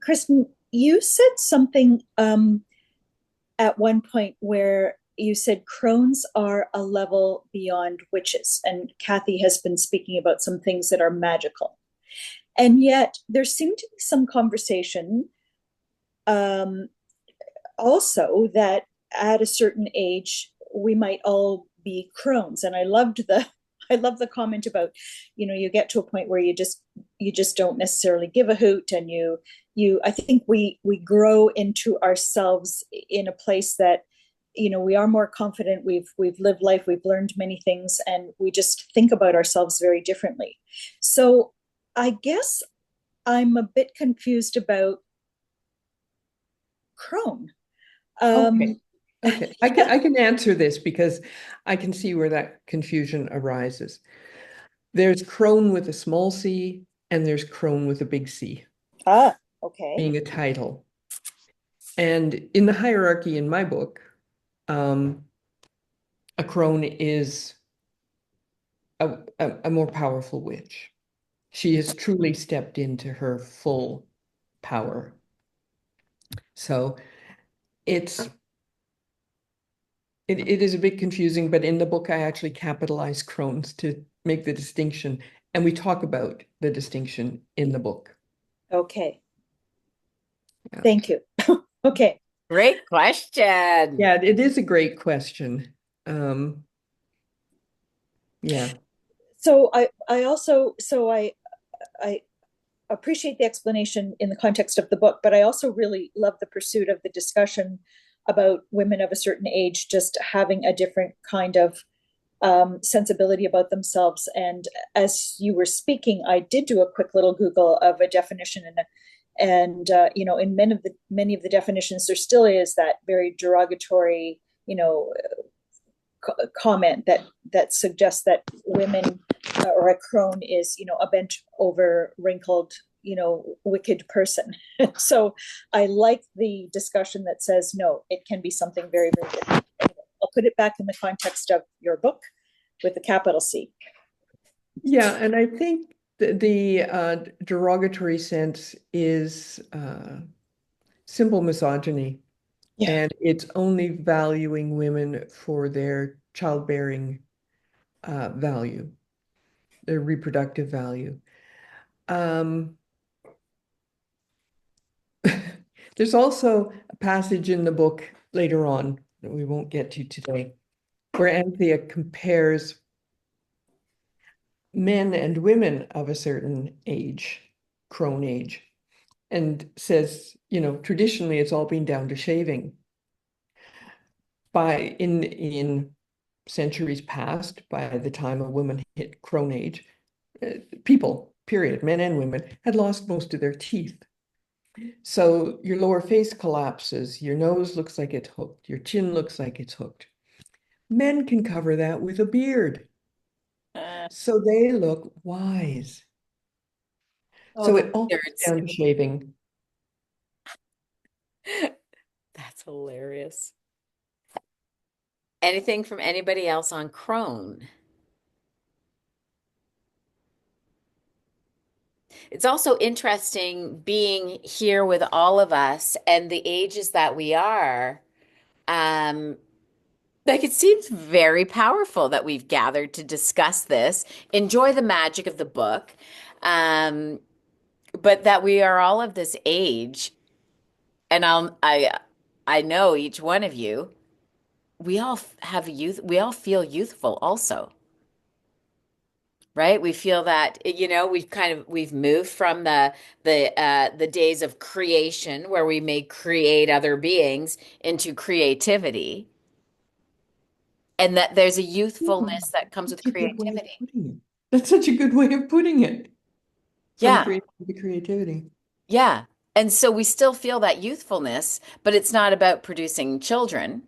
Kristen, you said something at one point where you said crones are a level beyond witches, and Kathy has been speaking about some things that are magical. And yet there seemed to be some conversation um, also that at a certain age we might all be crones. And I love the comment about, you get to a point where you just don't necessarily give a hoot, and I think we grow into ourselves in a place that we are more confident, we've lived life, we've learned many things, and we just think about ourselves very differently. So I guess I'm a bit confused about Crone. Okay. um Okay, I can answer this because I can see where that confusion arises. There's Crone with a small c, and there's Crone with a big C, okay. being a title. And in the hierarchy in my book, a crone is a more powerful witch. She has truly stepped into her full power. So it is a bit confusing, but in the book I actually capitalize crones to make the distinction, and we talk about the distinction in the book. Okay. Yeah. Thank you. Okay. Great question. Yeah, it is a great question. Yeah. So I appreciate the explanation in the context of the book, but I also really love the pursuit of the discussion about women of a certain age just having a different kind of sensibility about themselves. And as you were speaking, I did do a quick little Google of a definition, and in many of the definitions, there still is that very derogatory, comment that suggests that women or a crone is a bent over wrinkled wicked person. So I like the discussion that says no, it can be something very, very different. Anyway, I'll put it back in the context of your book with the capital C. Yeah, and I think the derogatory sense is simple misogyny. Yeah. And it's only valuing women for their childbearing value, their reproductive value. There's also a passage in the book later on that we won't get to today, where Anthea compares men and women of a certain age, crone age, and says, traditionally it's all been down to shaving. In centuries past, by the time a woman hit crone age, people, period, men and women, had lost most of their teeth. So your lower face collapses, your nose looks like it's hooked, your chin looks like it's hooked. Men can cover that with a beard. Uh, So they look wise. oh, So the it all comes beards. down to shaving. That's hilarious. Anything from anybody else on Crone? It's also interesting being here with all of us and the ages that we are. Um, like it seems very powerful that we've gathered to discuss this, enjoy the magic of the book, um, but that we are all of this age, and I know each one of you, we all have youth, we all feel youthful also. Right? We feel that, we've moved from the days of creation where we may create other beings into creativity, and that there's a Oh, youthfulness that comes with such a good way of creativity. putting it. That's such a good way of putting it. From Yeah, creativity to creativity. yeah. And so we still feel that youthfulness, but it's not about producing children.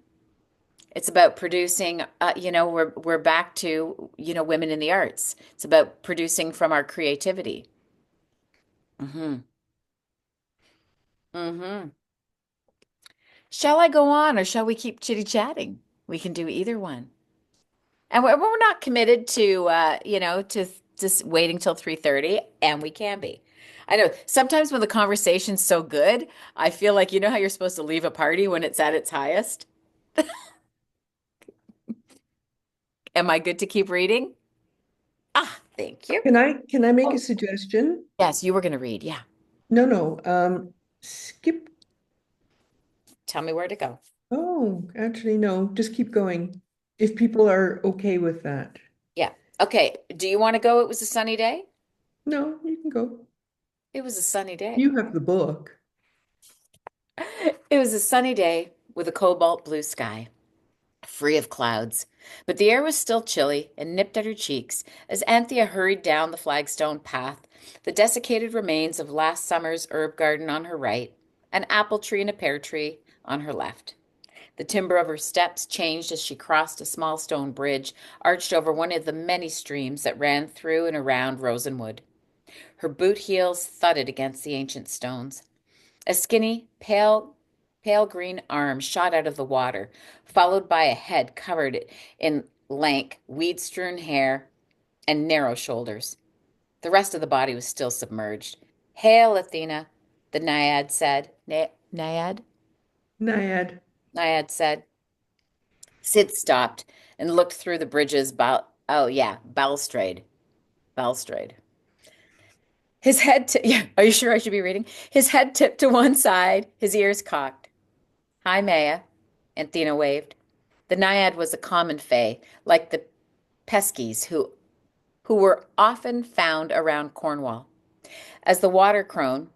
It's about producing, we're back to, women in the arts. It's about producing from our creativity. Mm-hmm. Mm-hmm. Shall I go on or shall we keep chitty-chatting? We can do either one. And we're not committed to to just waiting till 3:30, and we can be. I know sometimes when the conversation's so good, I feel like how you're supposed to leave a party when it's at its highest. Am I good to keep reading? Ah, thank you. Can I make a Oh, suggestion? yes, you were going to read. Yeah. No, no. Skip. Tell me where to go. Oh, actually, no. Just keep going. If people are okay with that. Yeah. Okay. Do you want to go? It was a sunny day. No, you can go. It was a sunny day. You have the book. It was a sunny day with a cobalt blue sky, free of clouds, but the air was still chilly and nipped at her cheeks as Anthea hurried down the flagstone path, the desiccated remains of last summer's herb garden on her right, an apple tree and a pear tree on her left. The timbre of her steps changed as she crossed a small stone bridge arched over one of the many streams that ran through and around Rosenwood. Her boot heels thudded against the ancient stones. A skinny, pale green arm shot out of the water, followed by a head covered in lank, weed-strewn hair and narrow shoulders. The rest of the body was still submerged. Hail, Athena, the naiad said. Naiad? Naiad. Naiad said. Sid stopped and looked through the bridge's oh yeah, balustrade. Balustrade. Yeah, are you sure I should be reading? His head tipped to one side, his ears cocked. Hi, Maya, Anthena waved. The naiad was a common fae, like the Peskies, who were often found around Cornwall. As the water crone,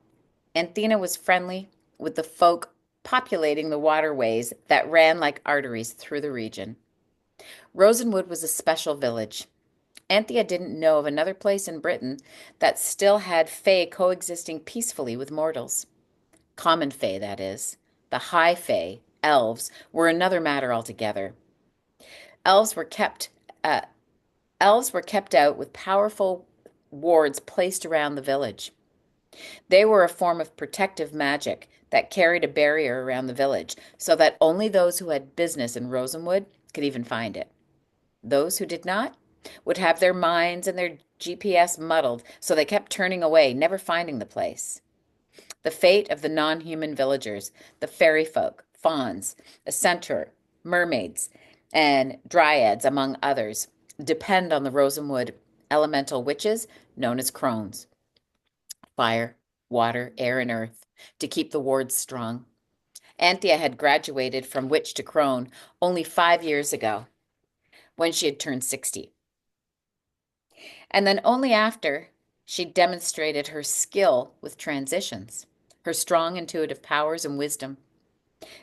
Anthena was friendly with the folk populating the waterways that ran like arteries through the region. Rosenwood was a special village. Anthea didn't know of another place in Britain that still had fae coexisting peacefully with mortals. Common fae, that is. The high fae, elves, were another matter altogether. Elves were kept uh, elves were kept out with powerful wards placed around the village. They were a form of protective magic that carried a barrier around the village so that only those who had business in Rosenwood could even find it. Those who did not would have their minds and their GPS muddled, so they kept turning away, never finding the place. The fate of the non-human villagers, the fairy folk, fauns, a centaur, mermaids, and dryads, among others, depend on the Rosenwood elemental witches known as crones. Fire, water, air, and earth, to keep the wards strong. Anthea had graduated from witch to crone only 5 years ago, when she had turned 60. And then only after she demonstrated her skill with transitions, her strong intuitive powers and wisdom.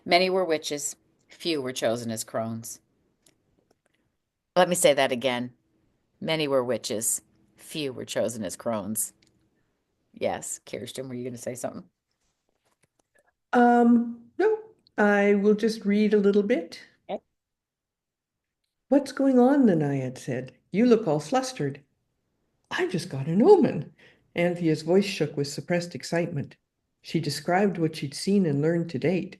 Many were witches, few were chosen as crones. Let me say that again. Many were witches, few were chosen as crones. Yes, Kirsten, were you going to say something? No, I will just read a little bit. Okay. What's going on? The Naiad said. You look all flustered. I just got an omen. Anthea's voice shook with suppressed excitement. She described what she'd seen and learned to date.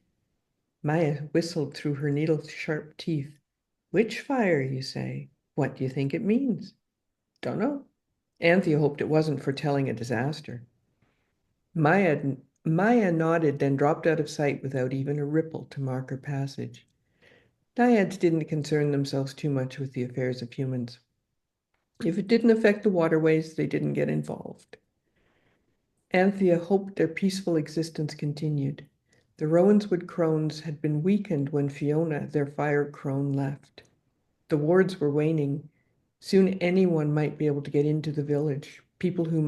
Maya whistled through her needle-sharp teeth. Witch fire, you say? What do you think it means? Don't know. Anthea hoped it wasn't foretelling a disaster. Maya nodded, then dropped out of sight without even a ripple to mark her passage. Naiads didn't concern themselves too much with the affairs of humans. If it didn't affect the waterways, they didn't get involved. Anthea hoped their peaceful existence continued. The Rowanswood crones had been weakened when Fiona, their fire crone, left. The wards were waning. Soon anyone might be able to get into the village, people who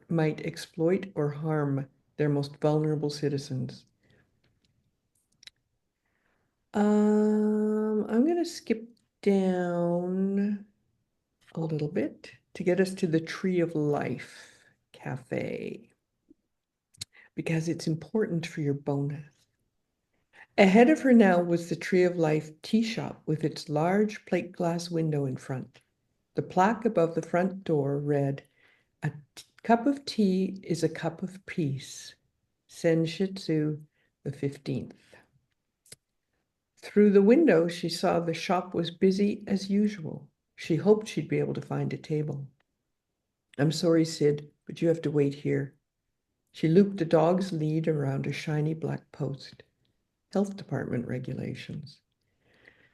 might exploit or harm their most vulnerable citizens. I'm going to skip down a little bit to get us to the Tree of Life Cafe, because it's important for your bonus. Ahead of her now was the Tree of Life tea shop with its large plate glass window in front. The plaque above the front door read, "A cup of tea is a cup of peace. Senshitsu the 15th. Through the window, she saw the shop was busy as usual. She hoped she'd be able to find a table. I'm sorry, Sid, but you have to wait here. She looped the dog's lead around a shiny black post. Health Department regulations.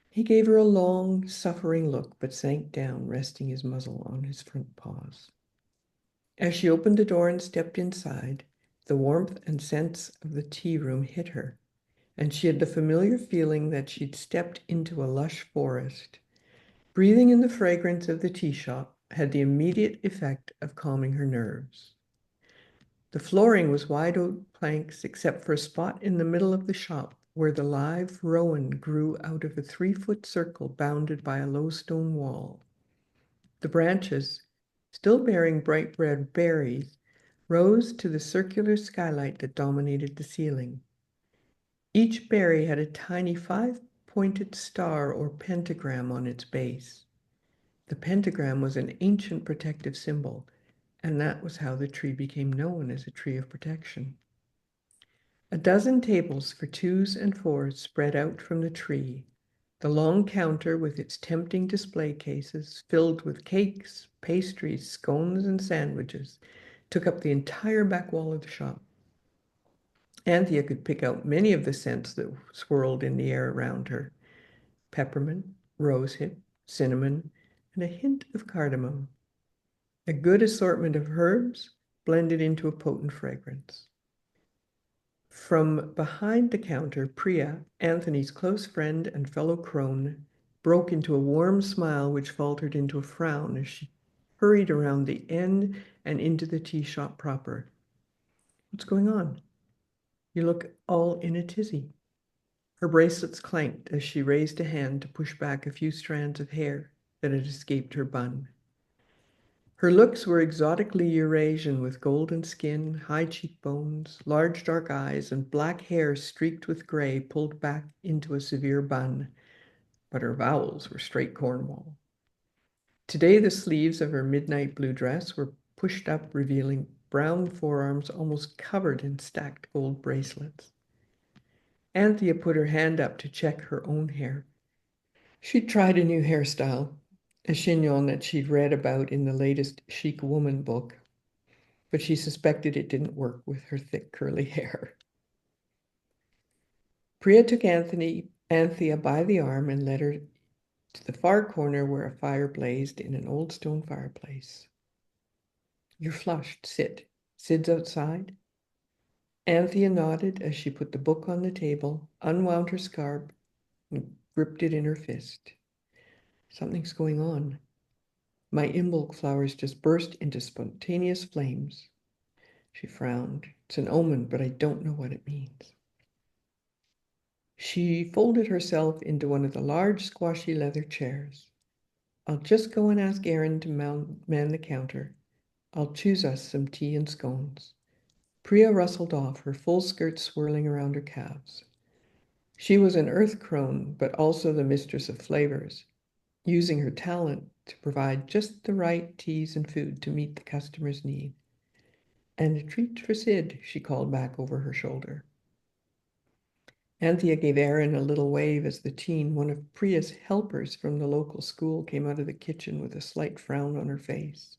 He gave her a long, suffering look, but sank down, resting his muzzle on his front paws. As she opened the door and stepped inside, the warmth and scents of the tea room hit her, and she had the familiar feeling that she'd stepped into a lush forest. Breathing in the fragrance of the tea shop had the immediate effect of calming her nerves. The flooring was wide oak planks except for a spot in the middle of the shop where the live rowan grew out of a 3-foot circle bounded by a low stone wall. The branches, still bearing bright red berries, rose to the circular skylight that dominated the ceiling. Each berry had a tiny 5-pointed star or pentagram on its base. The pentagram was an ancient protective symbol, and that was how the tree became known as a tree of protection. A dozen tables for 2s and 4s spread out from the tree. The long counter with its tempting display cases filled with cakes, pastries, scones, and sandwiches took up the entire back wall of the shop. Anthea could pick out many of the scents that swirled in the air around her: peppermint, rosehip, cinnamon, and a hint of cardamom. A good assortment of herbs blended into a potent fragrance. From behind the counter, Priya, Anthony's close friend and fellow crone, broke into a warm smile which faltered into a frown as she hurried around the end and into the tea shop proper. What's going on? You look all in a tizzy. Her bracelets clanked as she raised a hand to push back a few strands of hair that had escaped her bun. Her looks were exotically Eurasian, with golden skin, high cheekbones, large dark eyes, and black hair streaked with gray pulled back into a severe bun, but her vowels were straight Cornwall. Today, the sleeves of her midnight blue dress were pushed up, revealing brown forearms almost covered in stacked gold bracelets. Anthea put her hand up to check her own hair. She'd tried a new hairstyle, a chignon that she'd read about in the latest Chic woman book, but she suspected it didn't work with her thick curly hair. Priya took Anthea by the arm and led her to the far corner where a fire blazed in an old stone fireplace. You're flushed. Sit. Sid's outside. Anthea nodded as she put the book on the table, unwound her scarf, and gripped it in her fist. Something's going on. My imbolc flowers just burst into spontaneous flames. She frowned. It's an omen, but I don't know what it means. She folded herself into one of the large squashy leather chairs. I'll just go and ask Aaron to man the counter. I'll choose us some tea and scones." Priya rustled off, her full skirt swirling around her calves. She was an earth crone, but also the mistress of flavors, using her talent to provide just the right teas and food to meet the customer's need. "And a treat for Sid," she called back over her shoulder. Anthea gave Aaron a little wave as the teen, one of Priya's helpers from the local school, came out of the kitchen with a slight frown on her face.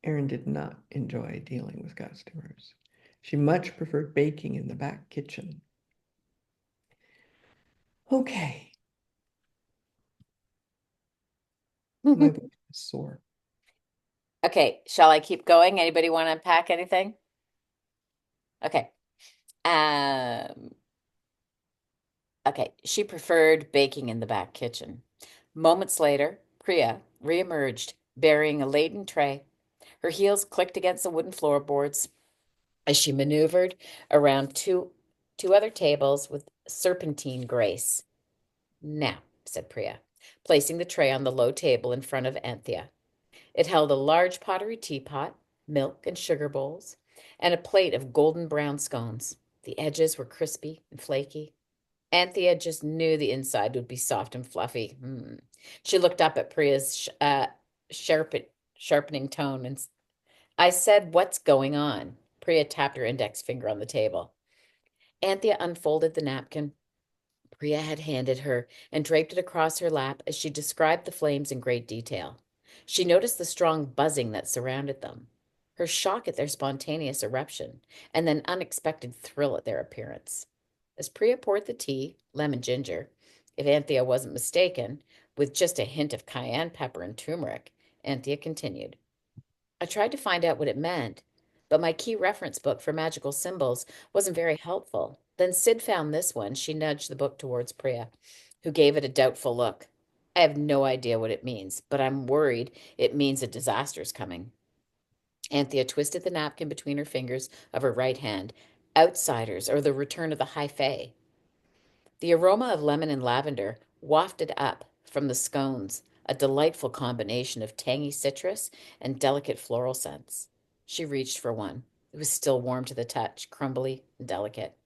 Aaron did not enjoy dealing with customers. She much preferred baking in the back kitchen. Okay, my voice is sore. Okay, shall I keep going? Anybody want to unpack anything? Okay. Um, okay, she preferred baking in the back kitchen. Moments later, Priya reemerged, bearing a laden tray. Her heels clicked against the wooden floorboards as she maneuvered around two other tables with serpentine grace. "Now," said Priya, placing the tray on the low table in front of Anthea. It held a large pottery teapot, milk and sugar bowls, and a plate of golden brown scones. The edges were crispy and flaky. Anthea just knew the inside would be soft and fluffy. She looked up at Priya's sharpening tone and "I said, what's going on?" Priya tapped her index finger on the table. Anthea unfolded the napkin Priya had handed her and draped it across her lap as she described the flames in great detail. She noticed the strong buzzing that surrounded them, her shock at their spontaneous eruption, and then unexpected thrill at their appearance. As Priya poured the tea, lemon ginger, if Anthea wasn't mistaken, with just a hint of cayenne pepper and turmeric, Anthea continued. "I tried to find out what it meant, but my key reference book for magical symbols wasn't very helpful. Then Sid found this one." She nudged the book towards Priya, who gave it a doubtful look. "I have no idea what it means, but I'm worried it means a disaster's coming." Anthea twisted the napkin between her fingers of her right hand. "Outsiders, or the return of the high fae." The aroma of lemon and lavender wafted up from the scones, a delightful combination of tangy citrus and delicate floral scents. She reached for one. It was still warm to the touch, crumbly and delicate.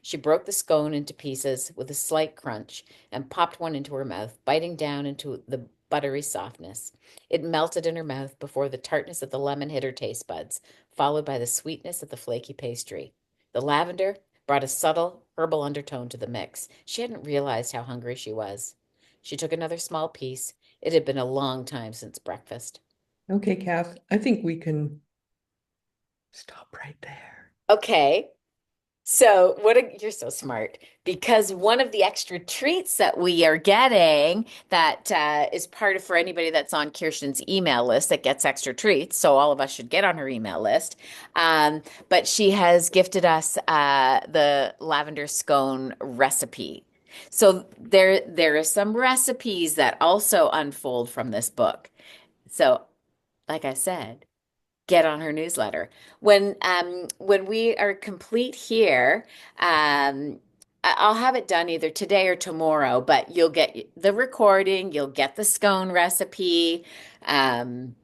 She broke the scone into pieces with a slight crunch and popped one into her mouth, biting down into the buttery softness. It melted in her mouth before the tartness of the lemon hit her taste buds, followed by the sweetness of the flaky pastry. The lavender brought a subtle herbal undertone to the mix. She hadn't realized how hungry she was. She took another small piece. It had been a long time since breakfast. Okay, Kath, I think we can stop right there. Okay. So, you're so smart because one of the extra treats that we are getting that is part of for anybody that's on Kirsten's email list that gets extra treats. So, all of us should get on her email list. But she has gifted us the lavender scone recipe. So, there are some recipes that also unfold from this book. So, like I said, get on her newsletter. When we are complete here, I'll have it done either today or tomorrow, but you'll get the recording, you'll get the scone recipe, um,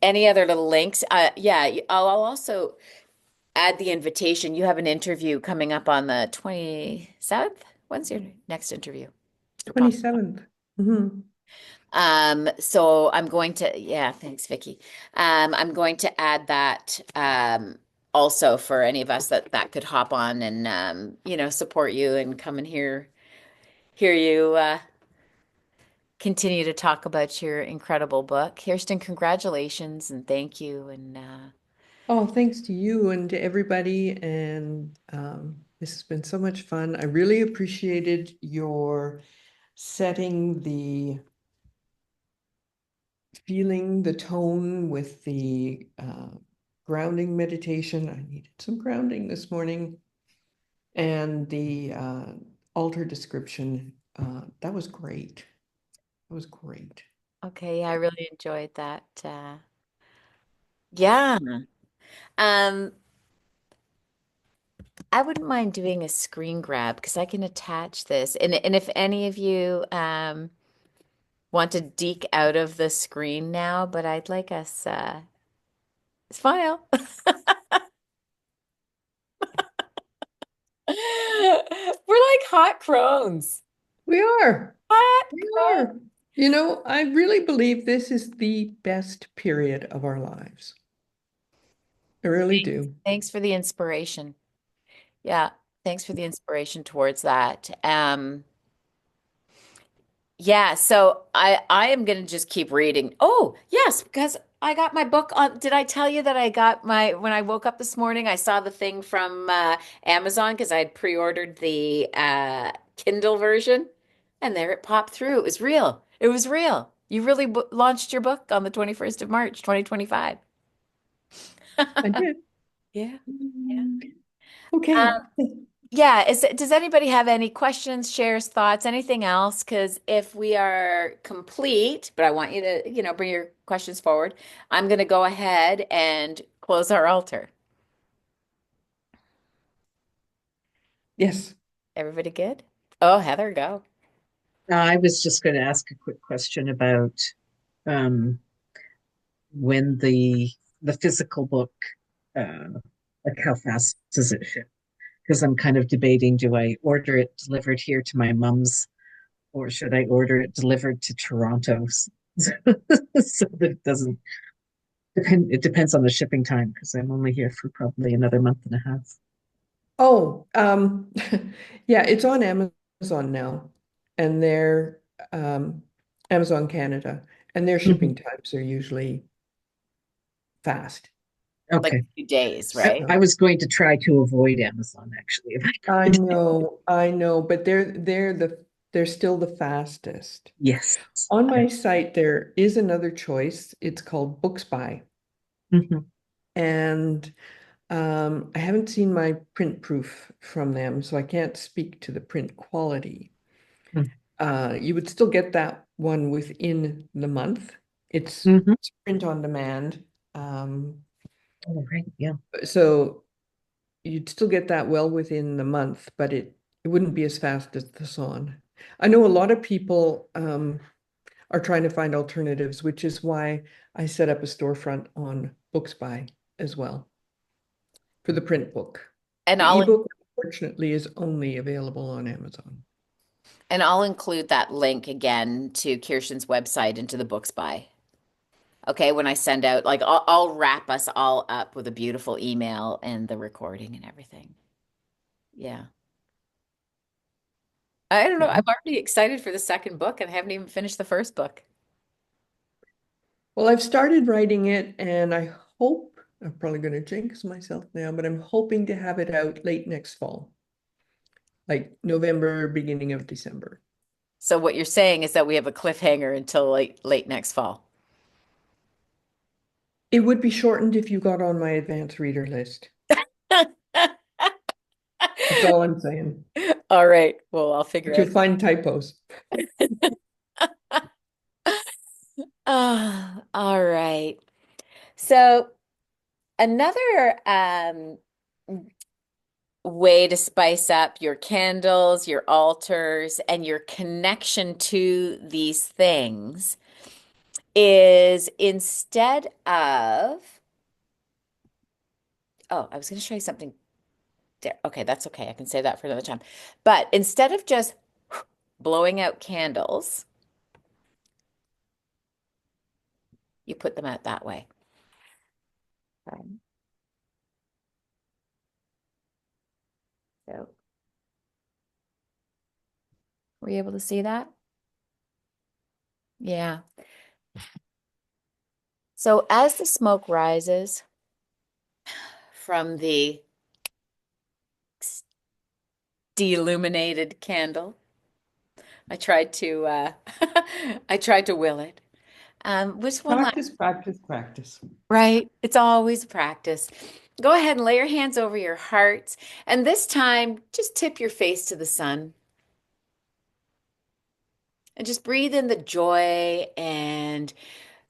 any other little links. Yeah, I'll also add the invitation. You have an interview coming up on the 27th. When's your next interview? 27th. Mm-hmm. So I'm going to, yeah, thanks, Vicky. I'm going to add that also for any of us that could hop on and support you and come and hear you continue to talk about your incredible book. Kirsten, congratulations and thank you. And Oh, thanks to you and to everybody. And this has been so much fun. I really appreciated your setting the feeling, the tone with the grounding meditation. I needed some grounding this morning. And the altar description. That was great. That was great. okay, I really enjoyed that. Yeah. Um, I wouldn't mind doing a screen grab because I can attach this. And if any of you want to deke out of the screen now, but I'd like us Smile. We're like hot crones. We are. Hot We crones. are. You know, I really believe this is the best period of our lives. I really do. Thanks for the inspiration. Yeah, thanks for the inspiration towards that. Yeah, so I am gonna just keep reading. Oh, yes, because I got my book on. Did I tell you that I got my when I woke up this morning, I saw the thing from Amazon because I had pre-ordered the Kindle version, and there it popped through. It was real. It was real. You really b launched your book on the 21st of March, 2025. I did. Yeah. Yeah. Mm. Okay. Yeah, does anybody have any questions, shares, thoughts, anything else? Because if we are complete, but I want you to, bring your questions forward, I'm going to go ahead and close our altar. Yes. Everybody good? Oh, Heather, go. I was just going to ask a quick question about um, when the physical book, uh, like how fast does it ship? Because I'm kind of debating, do I order it delivered here to my mom's, or should I order it delivered to Toronto? So that it doesn't depend. It depends on the shipping time because I'm only here for probably another month and a half. Oh, yeah, it's on Amazon now, and their Amazon Canada, and their shipping Mhm. times are usually fast. Like Okay. a few days, I, right? I was going to try to avoid Amazon actually if I could. I know, but they're still the fastest. Yes. On Yeah. my site, there is another choice. It's called Booksby, Mhm. and I haven't seen my print proof from them, so I can't speak to the print quality. You would still get that one within the month. Mhm. It's print on demand. Um, All right. Yeah. so you'd still get that well within the month, but it wouldn't be as fast as the Song. I know a lot of people are trying to find alternatives, which is why I set up a storefront on Booksby as well for the print book. And The I'll ebook, unfortunately, is only available on Amazon. and I'll include that link again to Kirsten's website and to the books by. Okay, when I send out, like I'll wrap us all up with a beautiful email and the recording and everything. Yeah. I don't know. I'm Okay. already excited for the second book and I haven't even finished the first book. Well, I've started writing it, and I hope I'm probably going to jinx myself now, but I'm hoping to have it out late next fall, like November, beginning of December. So what you're saying is that we have a cliffhanger until late next fall. It would be shortened if you got on my advanced reader list. That's all I'm saying. All right. Well, I'll figure But you'll out. find typos. Ah, all right. So another way to spice up your candles, your altars, and your connection to these things is instead of, oh, I was going to show you something there. Okay, that's okay. I can say that for another time. But instead of just blowing out candles, you put them out that way. So, were you able to see that? Yeah. So as the smoke rises from the deilluminated candle, I tried to I tried to will it. Which one last? Practice, practice, practice. Right? It's always practice. Go ahead and lay your hands over your heart, and this time just tip your face to the sun and just breathe in the joy and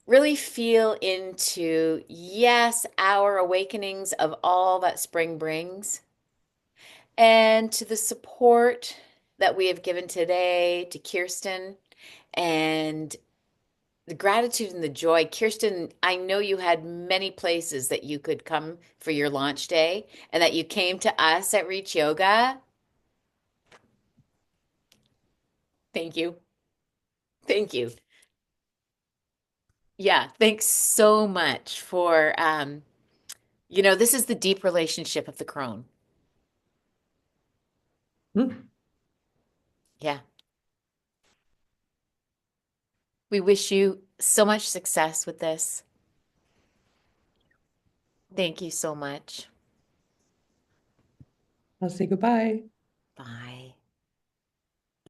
really feel into, yes, our awakenings of all that spring brings, and to the support that we have given today to Kirsten and the gratitude and the joy. Kirsten, I know you had many places that you could come for your launch day and that you came to us at Reach Yoga. Thank you. Thank you. Yeah, thanks so much for this is the deep relationship of the crone. Hmm. Yeah. We wish you so much success with this. Thank you so much. I'll say goodbye. Bye.